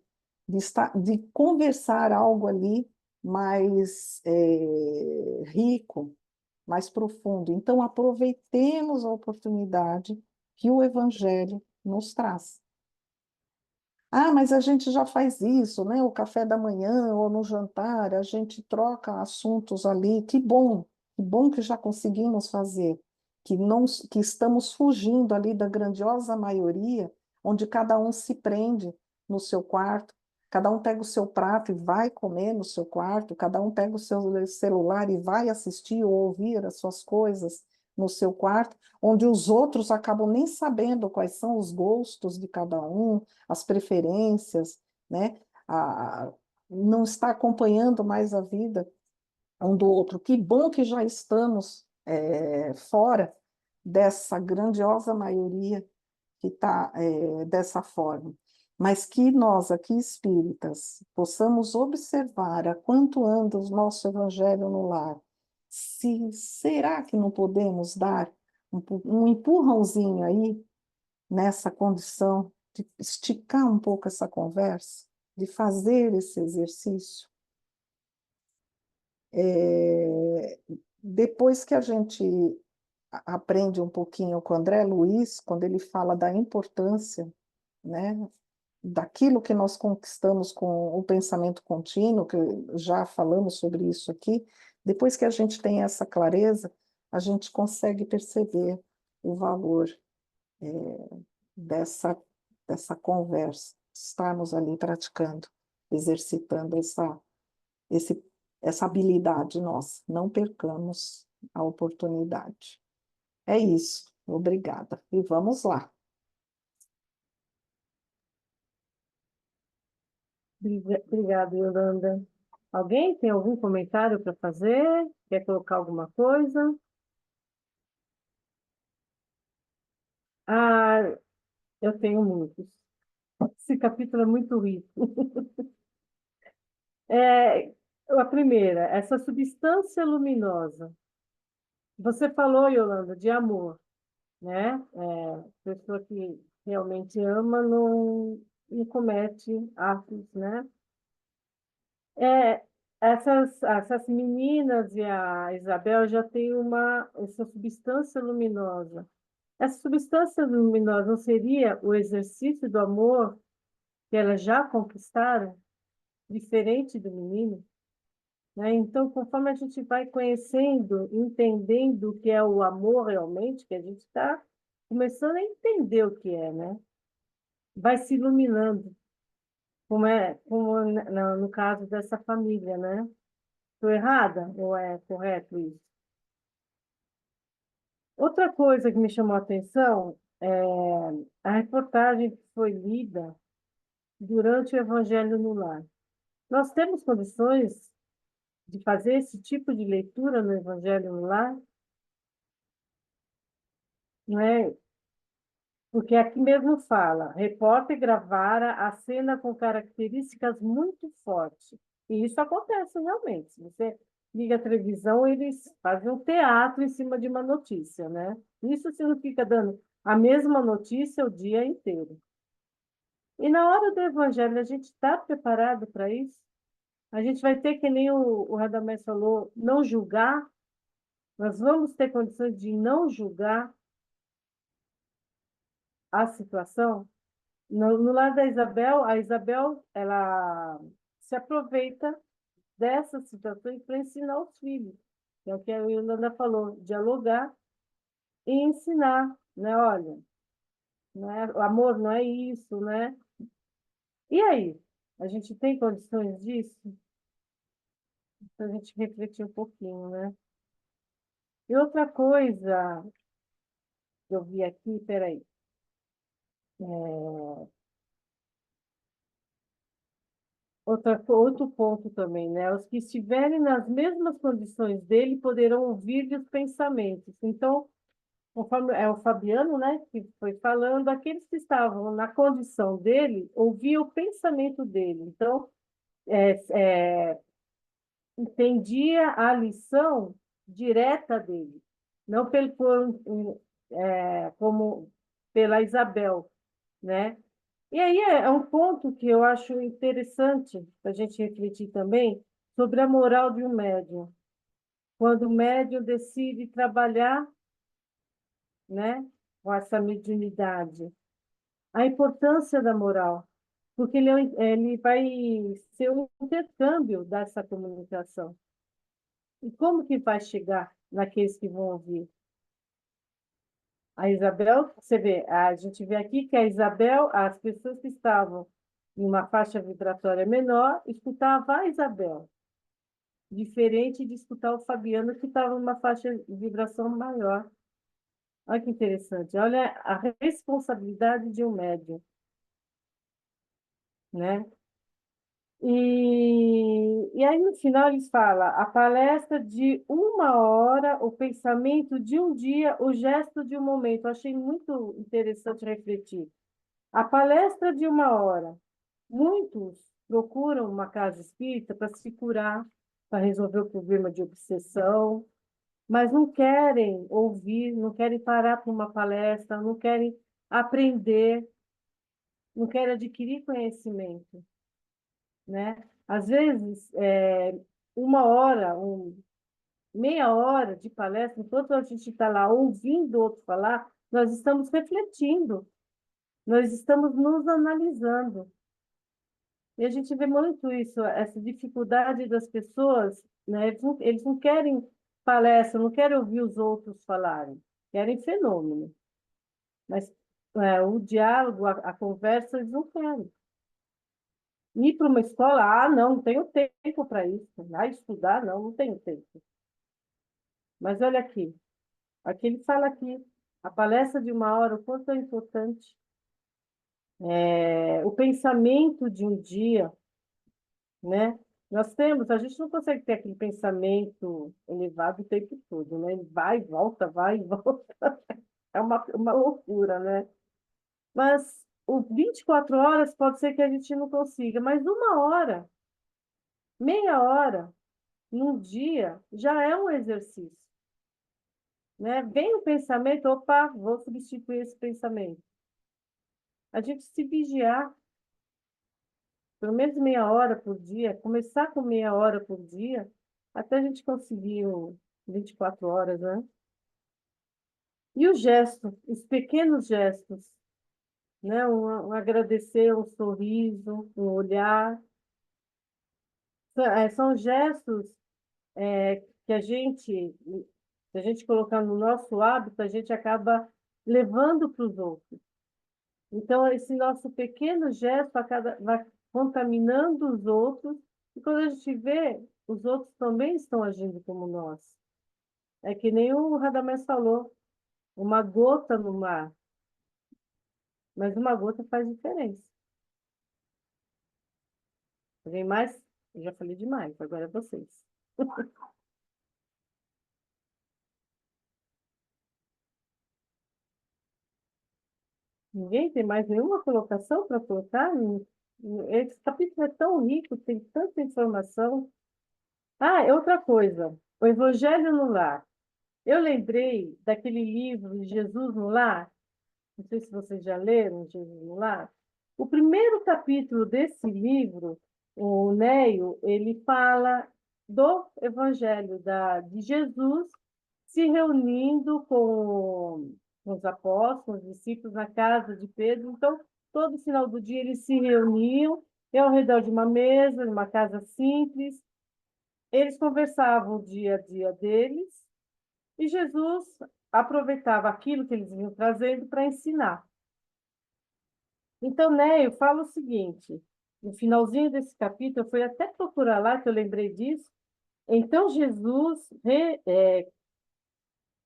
de conversar algo ali mais rico, mais profundo. Então, aproveitemos a oportunidade que o Evangelho nos traz. Ah, mas a gente já faz isso, né? O café da manhã ou no jantar, a gente troca assuntos ali. Que bom que já conseguimos fazer, que estamos fugindo ali da grandiosa maioria, onde cada um se prende no seu quarto, cada um pega o seu prato e vai comer no seu quarto, cada um pega o seu celular e vai assistir ou ouvir as suas coisas no seu quarto, onde os outros acabam nem sabendo quais são os gostos de cada um, as preferências, né? Não está acompanhando mais a vida um do outro. Que bom que já estamos fora dessa grandiosa maioria que está dessa forma. Mas que nós, aqui espíritas, possamos observar a quanto anda o nosso evangelho no lar. Será que não podemos dar um empurrãozinho aí nessa condição de esticar um pouco essa conversa, de fazer esse exercício? É, Depois que a gente aprende um pouquinho com o André Luiz, quando ele fala da importância, né, daquilo que nós conquistamos com o pensamento contínuo, que já falamos sobre isso aqui, depois que a gente tem essa clareza, a gente consegue perceber o valor dessa, dessa conversa, estarmos ali praticando, exercitando esse, essa habilidade nossa. Não percamos a oportunidade. É isso. Obrigada. E vamos lá. Obrigada, Yolanda. Alguém tem algum comentário para fazer? Quer colocar alguma coisa? Ah, eu tenho muitos. Esse capítulo é muito rico. A primeira, essa substância luminosa. Você falou, Yolanda, de amor, né? Pessoa que realmente ama não comete atos, né? É, essas meninas e a Isabel já têm essa substância luminosa. Essa substância luminosa não seria o exercício do amor que elas já conquistaram, diferente do menino? Né? Então, conforme a gente vai conhecendo, entendendo o que é o amor realmente, que a gente está começando a entender o que é, né? Vai se iluminando, como no caso dessa família, né? Estou errada ou é correto isso? Outra coisa que me chamou a atenção é a reportagem que foi lida durante o Evangelho no Lar. Nós temos condições de fazer esse tipo de leitura no Evangelho no Lar, não é? Porque aqui mesmo fala, repórter gravara a cena com características muito fortes. E isso acontece realmente. Se você liga a televisão, eles fazem um teatro em cima de uma notícia, né? Isso significa dando a mesma notícia o dia inteiro. E na hora do evangelho, a gente está preparado para isso? A gente vai ter, que nem o Radamés falou, não julgar? Nós vamos ter condições de não julgar a situação? No lado da Isabel, a Isabel, ela se aproveita dessas situações para ensinar os filhos. Que é o que a Yolanda falou, dialogar e ensinar, né? Olha, né? O amor não é isso, né? E aí? A gente tem condições disso? Para a gente refletir um pouquinho, né? E outra coisa que eu vi aqui, peraí, outro ponto também, né? Os que estiverem nas mesmas condições dele poderão ouvir os pensamentos. Então, conforme é o Fabiano, né, que foi falando, aqueles que estavam na condição dele ouviam o pensamento dele. Então, entendia a lição direta dele, não como pela Isabel, né? E aí é um ponto que eu acho interessante a gente refletir também sobre a moral de um médium. Quando o médium decide trabalhar, né, com essa mediunidade, a importância da moral, porque ele vai ser um intercâmbio dessa comunicação. E como que vai chegar naqueles que vão ouvir? A Isabel, você vê, a gente vê aqui que a Isabel, as pessoas que estavam em uma faixa vibratória menor, escutavam a Isabel, diferente de escutar o Fabiano, que estava em uma faixa de vibração maior. Olha que interessante, olha a responsabilidade de um médium, né? E aí, no final, eles falam a palestra de uma hora, o pensamento de um dia, o gesto de um momento. Eu achei muito interessante refletir. A palestra de uma hora. Muitos procuram uma casa espírita para se curar, para resolver o problema de obsessão, mas não querem ouvir, não querem parar para uma palestra, não querem aprender, não querem adquirir conhecimento, né? Às vezes, uma hora, meia hora de palestra, enquanto a gente está lá ouvindo o outro falar, nós estamos refletindo, nós estamos nos analisando. E a gente vê muito isso, essa dificuldade das pessoas, né? Eles não querem palestra, não querem ouvir os outros falarem, querem fenômeno. Mas o diálogo, a conversa, eles não querem. Ir para uma escola, não tenho tempo para isso. Estudar, não tenho tempo. Mas olha aqui ele fala aqui, a palestra de uma hora, o quanto é importante. O pensamento de um dia, né? A gente não consegue ter aquele pensamento elevado o tempo todo, né? Ele vai e volta. É uma loucura, né? Mas o 24 horas pode ser que a gente não consiga, mas uma hora, meia hora, num dia, já é um exercício, né? Vem o pensamento, opa, vou substituir esse pensamento. A gente se vigiar, pelo menos meia hora por dia, começar com meia hora por dia, até a gente conseguir 24 horas, né? E o gesto, os pequenos gestos, né? Um agradecer, um sorriso, um olhar. São gestos que se a gente colocar no nosso hábito, a gente acaba levando para os outros. Então, esse nosso pequeno gesto vai contaminando os outros, e quando a gente vê, os outros também estão agindo como nós. É que nem o Radamés falou, uma gota no mar, mas uma gota faz diferença. Vem mais? Eu já falei demais, agora é vocês. Ninguém tem mais nenhuma colocação para colocar? Esse capítulo é tão rico, tem tanta informação. Ah, é outra coisa. O Evangelho no Lar. Eu lembrei daquele livro Jesus no Lar. Não sei se vocês já leram Jesus no Lar. O primeiro capítulo desse livro, o Neio, ele fala do Evangelho de Jesus se reunindo com os apóstolos, os discípulos na casa de Pedro. Então, todo final do dia eles se reuniam ao redor de uma mesa, numa casa simples. Eles conversavam o dia a dia deles e Jesus aproveitava aquilo que eles vinham trazendo para ensinar. Então, né, eu falo o seguinte, no finalzinho desse capítulo, eu fui até procurar lá, que eu lembrei disso. Então, Jesus,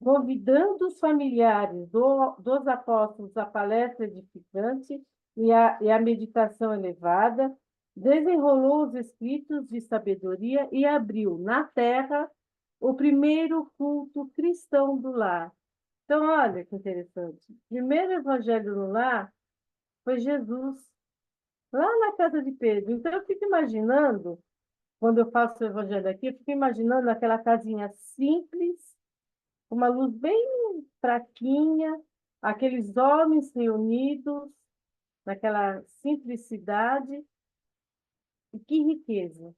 convidando os familiares dos apóstolos à palestra edificante e à meditação elevada, desenrolou os escritos de sabedoria e abriu na terra o primeiro culto cristão do lar. Então, olha que interessante. O primeiro evangelho no lar foi Jesus, lá na casa de Pedro. Então, eu fico imaginando, quando eu faço o evangelho aqui, eu fico imaginando aquela casinha simples, uma luz bem fraquinha, aqueles homens reunidos naquela simplicidade. E que riqueza!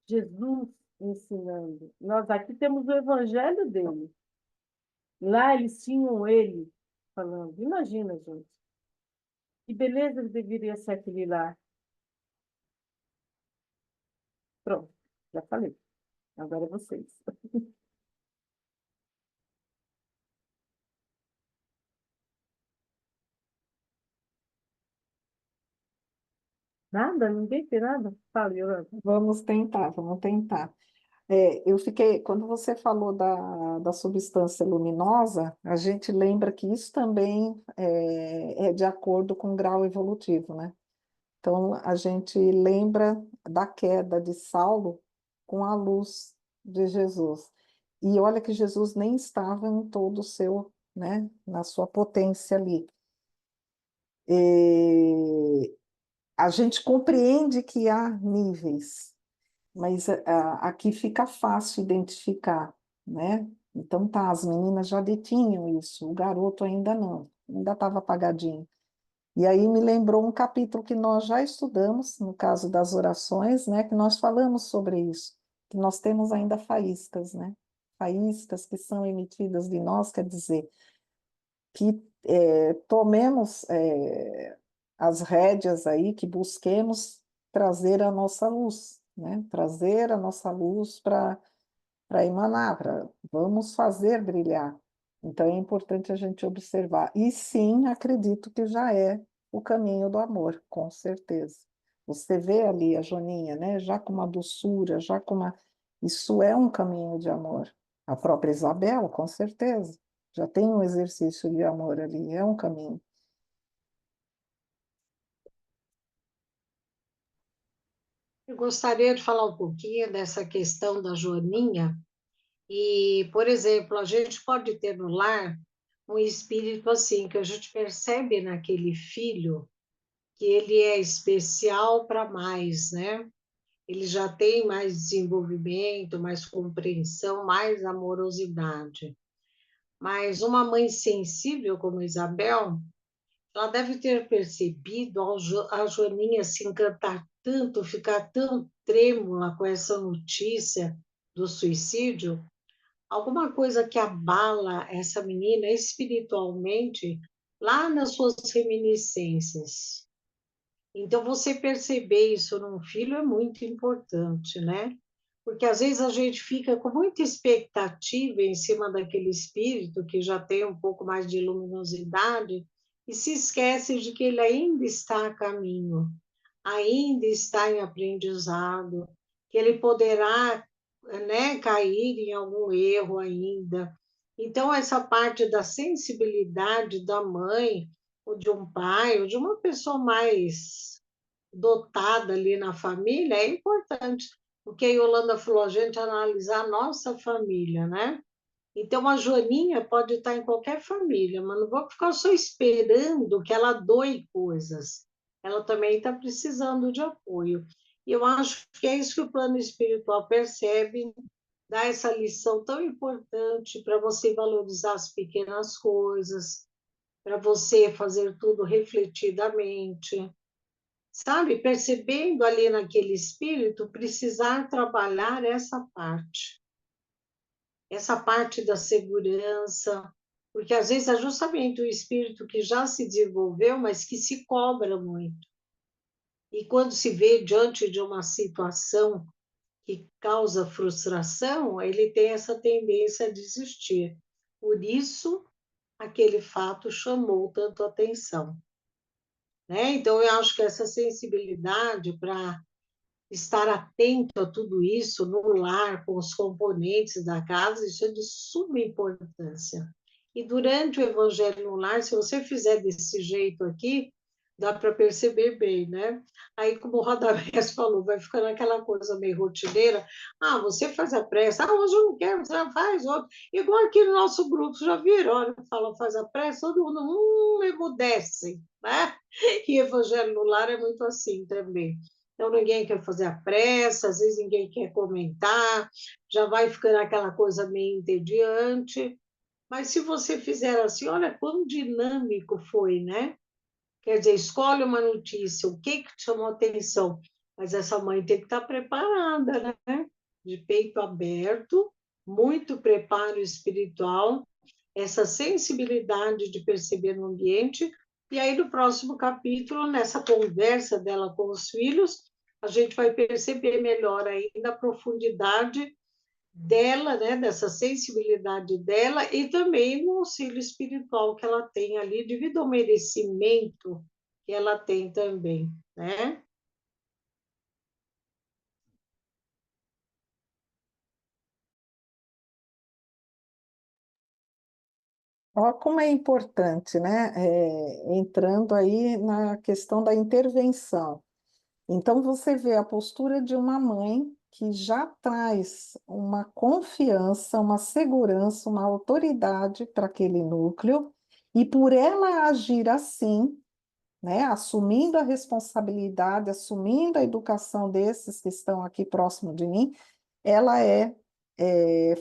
Jesus ensinando. Nós aqui temos o evangelho dele. Lá eles tinham ele falando. Imagina, gente. Que beleza deveria ser aquele lá. Pronto, já falei. Agora é vocês. Nada? Ninguém tem nada? Fala, Yolanda. Vamos tentar, vamos tentar. Eu fiquei, quando você falou da substância luminosa, a gente lembra que isso também é de acordo com o grau evolutivo, né? Então, a gente lembra da queda de Saulo com a luz de Jesus. E olha que Jesus nem estava em todo o seu, né, na sua potência ali. E a gente compreende que há níveis, mas aqui fica fácil identificar, né? Então tá, as meninas já detinham isso, o garoto ainda não, ainda estava apagadinho. E aí me lembrou um capítulo que nós já estudamos, no caso das orações, né? Que nós falamos sobre isso, que nós temos ainda faíscas, né? Faíscas que são emitidas de nós, quer dizer, que tomemos as rédeas aí, que busquemos trazer a nossa luz, né? Trazer a nossa luz para emanar, vamos fazer brilhar. Então é importante a gente observar. E sim, acredito que já é o caminho do amor, com certeza. Você vê ali a Joninha, né? Já com uma doçura, já com uma. Isso é um caminho de amor. A própria Isabel, com certeza, já tem um exercício de amor ali, é um caminho. Eu gostaria de falar um pouquinho dessa questão da Joaninha. E, por exemplo, a gente pode ter no lar um espírito assim, que a gente percebe naquele filho que ele é especial para mais, né? Ele já tem mais desenvolvimento, mais compreensão, mais amorosidade. Mas uma mãe sensível como Isabel, ela deve ter percebido a Joaninha se encantar tanto, ficar tão trêmula com essa notícia do suicídio, alguma coisa que abala essa menina espiritualmente lá nas suas reminiscências. Então, você perceber isso num filho é muito importante, né? Porque às vezes a gente fica com muita expectativa em cima daquele espírito que já tem um pouco mais de luminosidade e se esquece de que ele ainda está a caminho, ainda está em aprendizado, que ele poderá, né, cair em algum erro ainda. Então, essa parte da sensibilidade da mãe, ou de um pai, ou de uma pessoa mais dotada ali na família é importante, porque a Yolanda falou, a gente analisar a nossa família, né? Então, a Joaninha pode estar em qualquer família, mas não vou ficar só esperando que ela doe coisas. Ela também está precisando de apoio. E eu acho que é isso que o plano espiritual percebe, dá essa lição tão importante para você valorizar as pequenas coisas, para você fazer tudo refletidamente, sabe? Percebendo ali naquele espírito, precisar trabalhar essa parte da segurança, porque às vezes é justamente o espírito que já se desenvolveu, mas que se cobra muito. E quando se vê diante de uma situação que causa frustração, ele tem essa tendência a desistir. Por isso, aquele fato chamou tanto atenção, né? Então, eu acho que essa sensibilidade para estar atento a tudo isso no lar, com os componentes da casa, isso é de suma importância. E durante o Evangelho no Lar, se você fizer desse jeito aqui, dá para perceber bem, né? Aí, como o Radamés falou, vai ficando aquela coisa meio rotineira. Ah, você faz a prece. Ah, hoje eu não quero, você faz outro. Igual aqui no nosso grupo, já viram? Olha, fala, faz a prece, todo mundo emudece, né? E Evangelho no Lar é muito assim também. Então, ninguém quer fazer a pressa, às vezes ninguém quer comentar, já vai ficando aquela coisa meio entediante. Mas se você fizer assim, olha quão dinâmico foi, né? Quer dizer, escolhe uma notícia, o que te chamou a atenção? Mas essa mãe tem que estar preparada, né? De peito aberto, muito preparo espiritual, essa sensibilidade de perceber no ambiente. E aí, no próximo capítulo, nessa conversa dela com os filhos, a gente vai perceber melhor ainda a profundidade dela, né, dessa sensibilidade dela e também no auxílio espiritual que ela tem ali, devido ao merecimento que ela tem também, né? Olha como é importante, né? Entrando aí na questão da intervenção. Então, você vê a postura de uma mãe que já traz uma confiança, uma segurança, uma autoridade para aquele núcleo, e por ela agir assim, né, assumindo a responsabilidade, assumindo a educação desses que estão aqui próximo de mim, ela é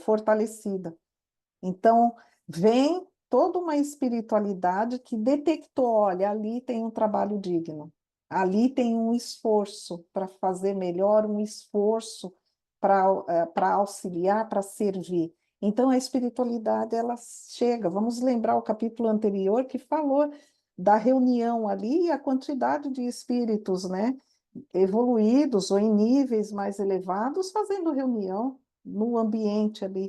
fortalecida. Então, vem toda uma espiritualidade que detectou, olha, ali tem um trabalho digno, ali tem um esforço para fazer melhor, um esforço para auxiliar, para servir. Então, a espiritualidade, ela chega. Vamos lembrar o capítulo anterior que falou da reunião ali e a quantidade de espíritos, né, evoluídos ou em níveis mais elevados, fazendo reunião no ambiente ali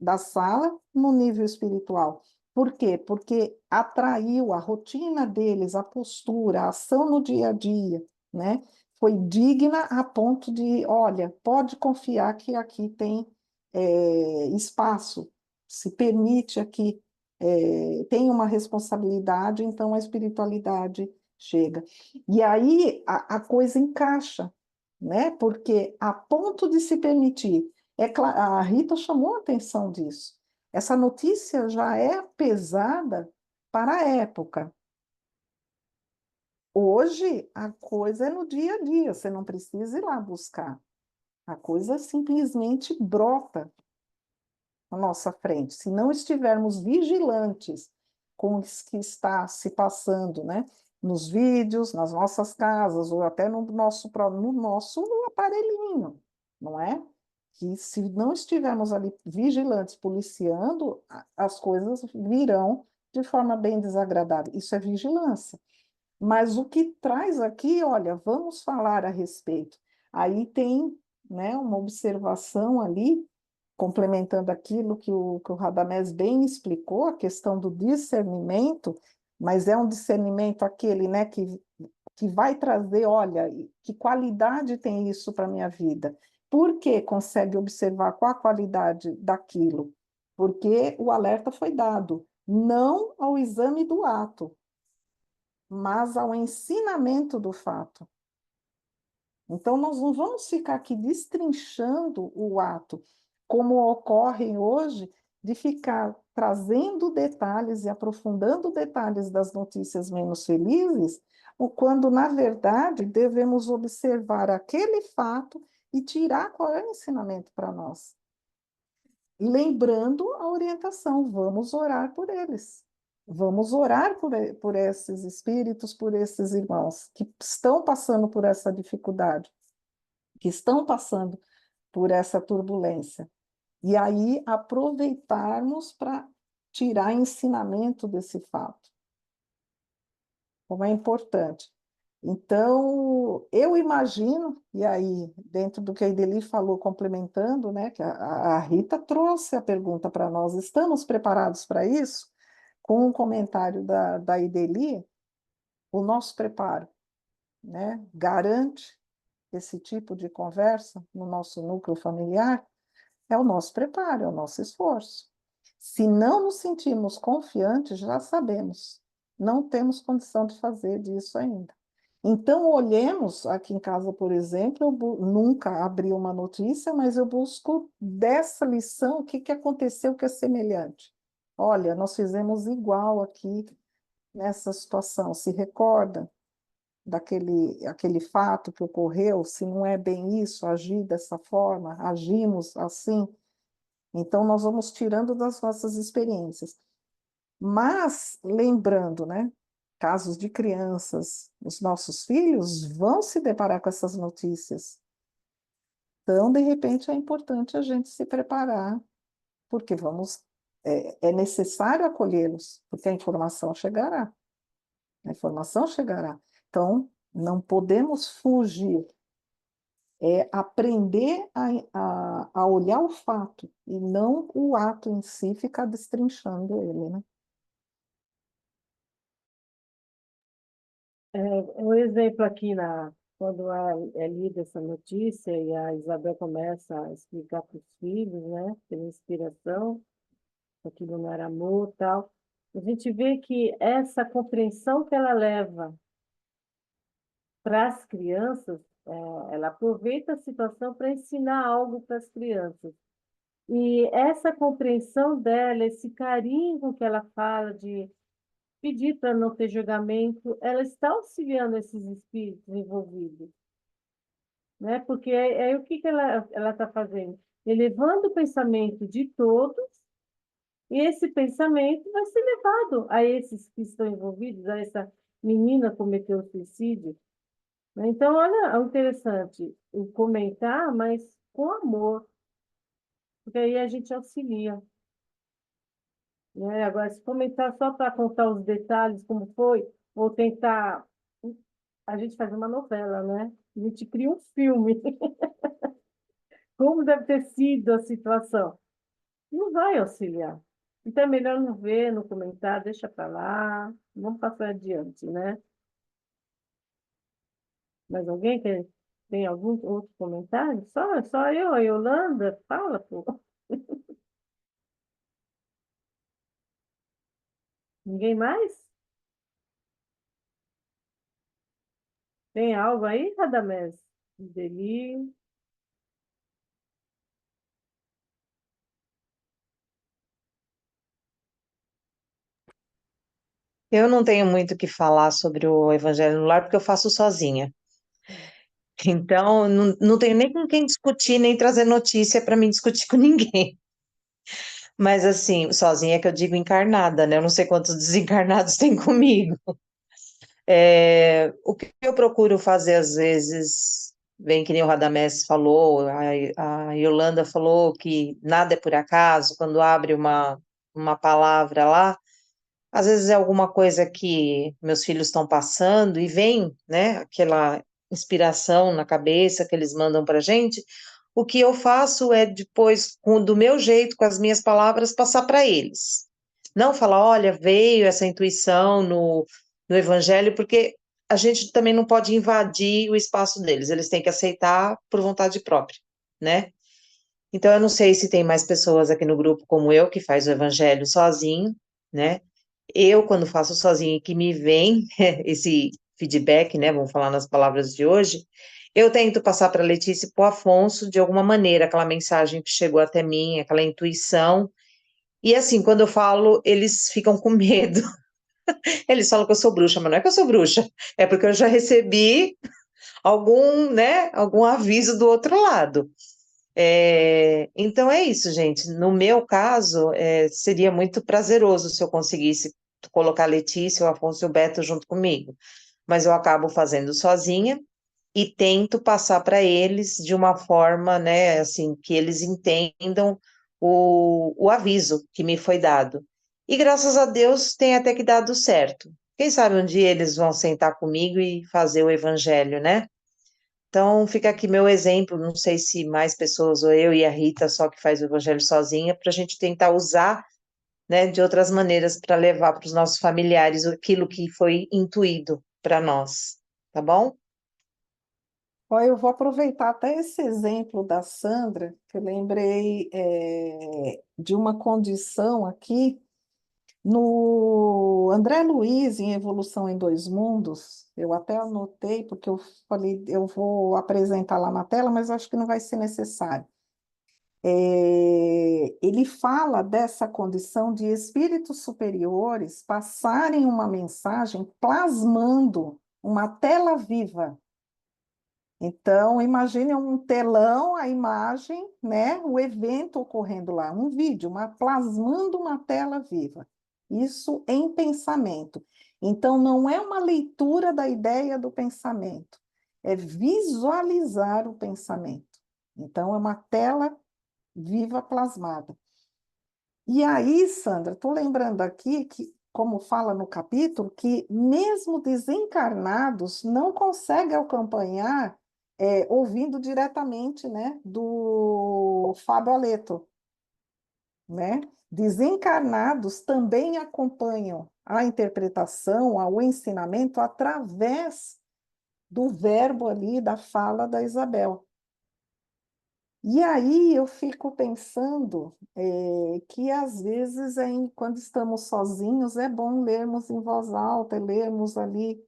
da sala no nível espiritual. Por quê? Porque atraiu a rotina deles, a postura, a ação no dia a dia, né? Foi digna a ponto de, olha, pode confiar que aqui tem espaço, se permite aqui, tem uma responsabilidade, então a espiritualidade chega. E aí a coisa encaixa, né? Porque a ponto de se permitir, a Rita chamou a atenção disso. Essa notícia já é pesada para a época. Hoje, a coisa é no dia a dia, você não precisa ir lá buscar. A coisa simplesmente brota na nossa frente. Se não estivermos vigilantes com o que está se passando, né? Nos vídeos, nas nossas casas, ou até no nosso aparelhinho, não é? Que se não estivermos ali vigilantes, policiando, as coisas virão de forma bem desagradável. Isso é vigilância. Mas o que traz aqui, olha, vamos falar a respeito. Aí tem, né, uma observação ali, complementando aquilo que o Radamés bem explicou, a questão do discernimento, mas é um discernimento aquele, né, que vai trazer, olha, que qualidade tem isso para a minha vida? Por que consegue observar qual a qualidade daquilo? Porque o alerta foi dado, não ao exame do ato, mas ao ensinamento do fato. Então, nós não vamos ficar aqui destrinchando o ato, como ocorre hoje, de ficar trazendo detalhes e aprofundando detalhes das notícias menos felizes, quando, na verdade, devemos observar aquele fato e tirar qual é o ensinamento para nós. Lembrando a orientação, vamos orar por eles. Vamos orar por esses espíritos, por esses irmãos que estão passando por essa dificuldade, que estão passando por essa turbulência. E aí aproveitarmos para tirar ensinamento desse fato, como é importante. Então, eu imagino, e aí, dentro do que a Ideli falou, complementando, né, que a Rita trouxe a pergunta para nós, estamos preparados para isso? Com um comentário da Ideli, o nosso preparo, né, garante esse tipo de conversa no nosso núcleo familiar, é o nosso preparo, é o nosso esforço. Se não nos sentirmos confiantes, já sabemos, não temos condição de fazer disso ainda. Então, olhemos aqui em casa, por exemplo, nunca abri uma notícia, mas eu busco dessa lição o que aconteceu que é semelhante. Olha, nós fizemos igual aqui nessa situação, se recorda aquele fato que ocorreu, se não é bem isso, agir dessa forma, agimos assim. Então, nós vamos tirando das nossas experiências. Mas, lembrando, né? Casos de crianças, os nossos filhos vão se deparar com essas notícias. Então, de repente, é importante a gente se preparar, porque é necessário acolhê-los, porque a informação chegará. A informação chegará. Então, não podemos fugir, é aprender a olhar o fato e não o ato em si ficar destrinchando ele, né? Um exemplo aqui, quando é lida essa notícia e a Isabel começa a explicar para os filhos, né, pela inspiração, que aquilo não era amor e tal, a gente vê que essa compreensão que ela leva para as crianças, ela aproveita a situação para ensinar algo para as crianças. E essa compreensão dela, esse carinho com que ela fala de pedir para não ter julgamento, ela está auxiliando esses espíritos envolvidos, né? Porque aí o que ela está fazendo? Elevando o pensamento de todos, e esse pensamento vai ser levado a esses que estão envolvidos, a essa menina que cometeu suicídio, né? Então, olha, é interessante o comentar, mas com amor, porque aí a gente auxilia, né? Agora, se comentar só para contar os detalhes, como foi, ou tentar. A gente faz uma novela, né? A gente cria um filme. Como deve ter sido a situação? Não vai auxiliar. Então é melhor não ver, não comentar, deixa para lá, vamos passar adiante, né? Mas alguém tem algum outro comentário? Só eu, a Yolanda? Fala, pô. Ninguém mais? Tem algo aí, Radamés? Deli. Eu não tenho muito o que falar sobre o Evangelho no Lar, porque eu faço sozinha. Então, não tenho nem com quem discutir, nem trazer notícia para mim discutir com ninguém. Mas, assim, sozinha é que eu digo encarnada, né? Eu não sei quantos desencarnados tem comigo. O que eu procuro fazer às vezes, bem que nem o Radamés falou, a Yolanda falou que nada é por acaso, quando abre uma palavra lá. Às vezes é alguma coisa que meus filhos estão passando e vem, né, aquela inspiração na cabeça que eles mandam para gente. O que eu faço é depois, do meu jeito, com as minhas palavras, passar para eles. Não falar, olha, veio essa intuição no Evangelho, porque a gente também não pode invadir o espaço deles, eles têm que aceitar por vontade própria, né? Então, eu não sei se tem mais pessoas aqui no grupo como eu, que faz o Evangelho sozinho, né? Eu, quando faço sozinha e que me vem esse feedback, né? Vamos falar nas palavras de hoje, eu tento passar para a Letícia e para o Afonso, de alguma maneira, aquela mensagem que chegou até mim, aquela intuição. E assim, quando eu falo, eles ficam com medo. Eles falam que eu sou bruxa, mas não é que eu sou bruxa, é porque eu já recebi algum, né, algum aviso do outro lado. Então é isso, gente. No meu caso, seria muito prazeroso se eu conseguisse colocar a Letícia, o Afonso e o Beto junto comigo. Mas eu acabo fazendo sozinha e tento passar para eles de uma forma, né, assim, que eles entendam o aviso que me foi dado. E graças a Deus tem até que dado certo. Quem sabe um dia eles vão sentar comigo e fazer o evangelho, né? Então, fica aqui meu exemplo, não sei se mais pessoas, ou eu e a Rita só que faz o evangelho sozinha, para a gente tentar usar, né, de outras maneiras para levar para os nossos familiares aquilo que foi intuído para nós, tá bom? Ó, eu vou aproveitar até esse exemplo da Sandra, que eu lembrei de uma condição aqui no André Luiz, em Evolução em Dois Mundos. Eu até anotei, porque eu falei, eu vou apresentar lá na tela, mas acho que não vai ser necessário. Ele fala dessa condição de espíritos superiores passarem uma mensagem plasmando uma tela viva. Então, imagine um telão, a imagem, né, o evento ocorrendo lá, um vídeo, plasmando uma tela viva. Isso em pensamento. Então, não é uma leitura da ideia do pensamento, é visualizar o pensamento. Então, é uma tela viva plasmada. E aí, Sandra, estou lembrando aqui que, como fala no capítulo, que mesmo desencarnados não conseguem acompanhar, ouvindo diretamente, né, do Fábio Aleto, né? Desencarnados também acompanham a interpretação, o ensinamento através do verbo ali, da fala da Isabel. E aí eu fico pensando que às vezes, quando estamos sozinhos, é bom lermos em voz alta, lermos ali,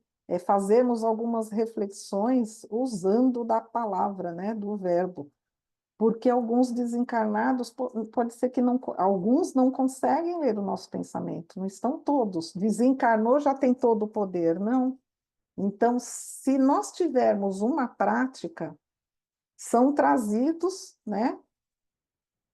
fazermos algumas reflexões usando da palavra, né, do verbo. Porque alguns desencarnados, pode ser que não, alguns não conseguem ler o nosso pensamento, não estão todos. Desencarnou, já tem todo o poder, não. Então, se nós tivermos uma prática, são trazidos, né,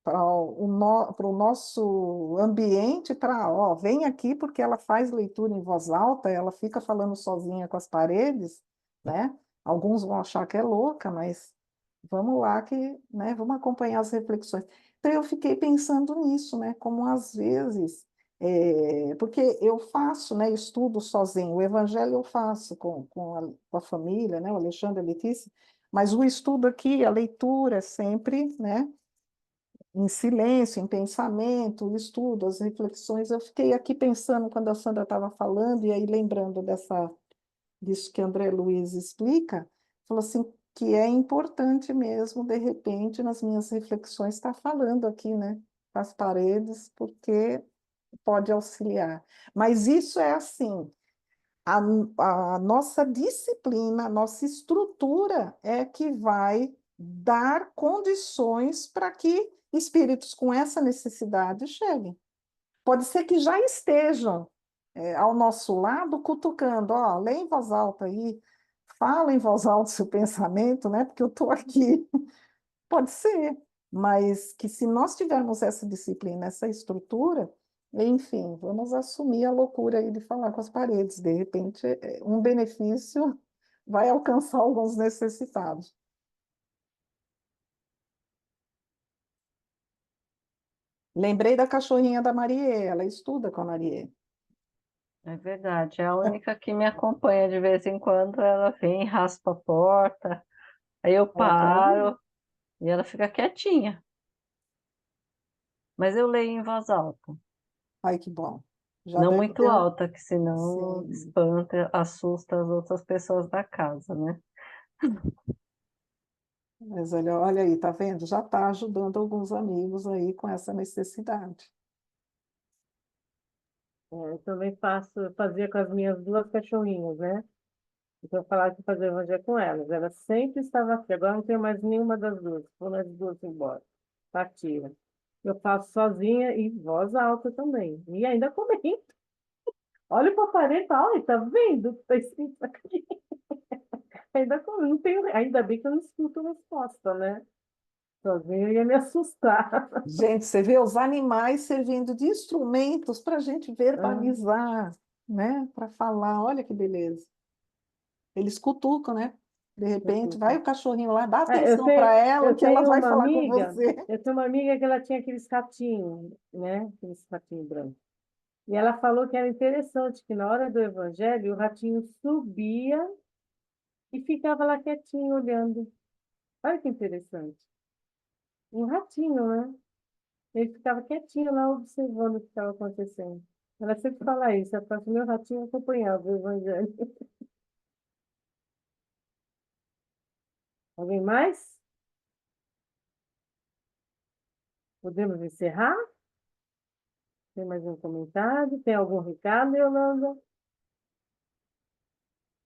para o nosso ambiente, para, ó, vem aqui porque ela faz leitura em voz alta, ela fica falando sozinha com as paredes, né? Alguns vão achar que é louca, mas vamos lá que, né, vamos acompanhar as reflexões. Então eu fiquei pensando nisso, né, como às vezes, porque eu faço, né, estudo sozinho, o evangelho eu faço com a família, né, o Alexandre e a Letícia, mas o estudo aqui, a leitura é sempre, né, em silêncio, em pensamento, o estudo, as reflexões. Eu fiquei aqui pensando quando a Sandra estava falando, e aí lembrando disso que André Luiz explica, falou assim, que é importante mesmo, de repente, nas minhas reflexões, estar falando aqui, né, as paredes, porque pode auxiliar. Mas isso é assim, A, a nossa disciplina, a nossa estrutura é que vai dar condições para que espíritos com essa necessidade cheguem. Pode ser que já estejam ao nosso lado cutucando, ó, lê em voz alta aí, fala em voz alta o seu pensamento, né? Porque eu estou aqui. Pode ser, mas que se nós tivermos essa disciplina, essa estrutura, enfim, vamos assumir a loucura aí de falar com as paredes. De repente, um benefício vai alcançar alguns necessitados. Lembrei da cachorrinha da Marie, ela estuda com a Marie. É verdade, é a única que me acompanha de vez em quando. Ela vem, raspa a porta, aí eu Ela quer ouvir. paro e ela fica quietinha. Mas eu leio em voz alta, Ai, que bom. Já não deve muito ter. alta, que senão Sim. espanta, assusta as outras pessoas da casa, né? Mas olha aí, tá vendo? Já está ajudando alguns amigos aí com essa necessidade. Eu também fazia com as minhas duas cachorrinhas, né? Então, eu falava que fazia evangelho com elas. Ela sempre estava aqui. Agora não tenho mais nenhuma das duas. Foram as duas embora. Partira. Eu faço sozinha e voz alta também. E ainda comento. Olha para a parede e fala, olha, tá vendo o que está escrito aqui? Ainda comento. Não tenho, ainda bem que eu não escuto resposta, né? Sozinha eu ia me assustar. Gente, você vê os animais servindo de instrumentos para a gente Ah, verbalizar, né? Para falar, olha que beleza. Eles cutucam, né? De repente, vai o cachorrinho lá, dá atenção para ela que ela vai falar com você. eu tenho uma amiga que ela tinha aqueles ratinhos, né? Aqueles ratinhos brancos. E ela falou que era interessante que na hora do evangelho o ratinho subia e ficava lá quietinho olhando. Olha que interessante. Um ratinho, né? Ele ficava quietinho lá observando o que estava acontecendo. Ela sempre fala isso, ela fala que meu ratinho acompanhava o evangelho. Alguém mais? Podemos encerrar? Tem mais um comentário? Tem algum recado, Yolanda?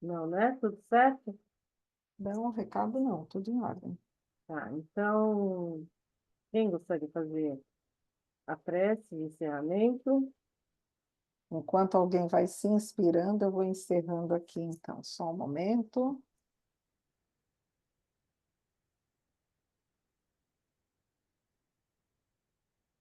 Não, né? Tudo certo? Não, recado não, tudo em ordem. Tá, então, quem gostaria de fazer a prece de encerramento? Enquanto alguém vai se inspirando, eu vou encerrando aqui, então, só um momento.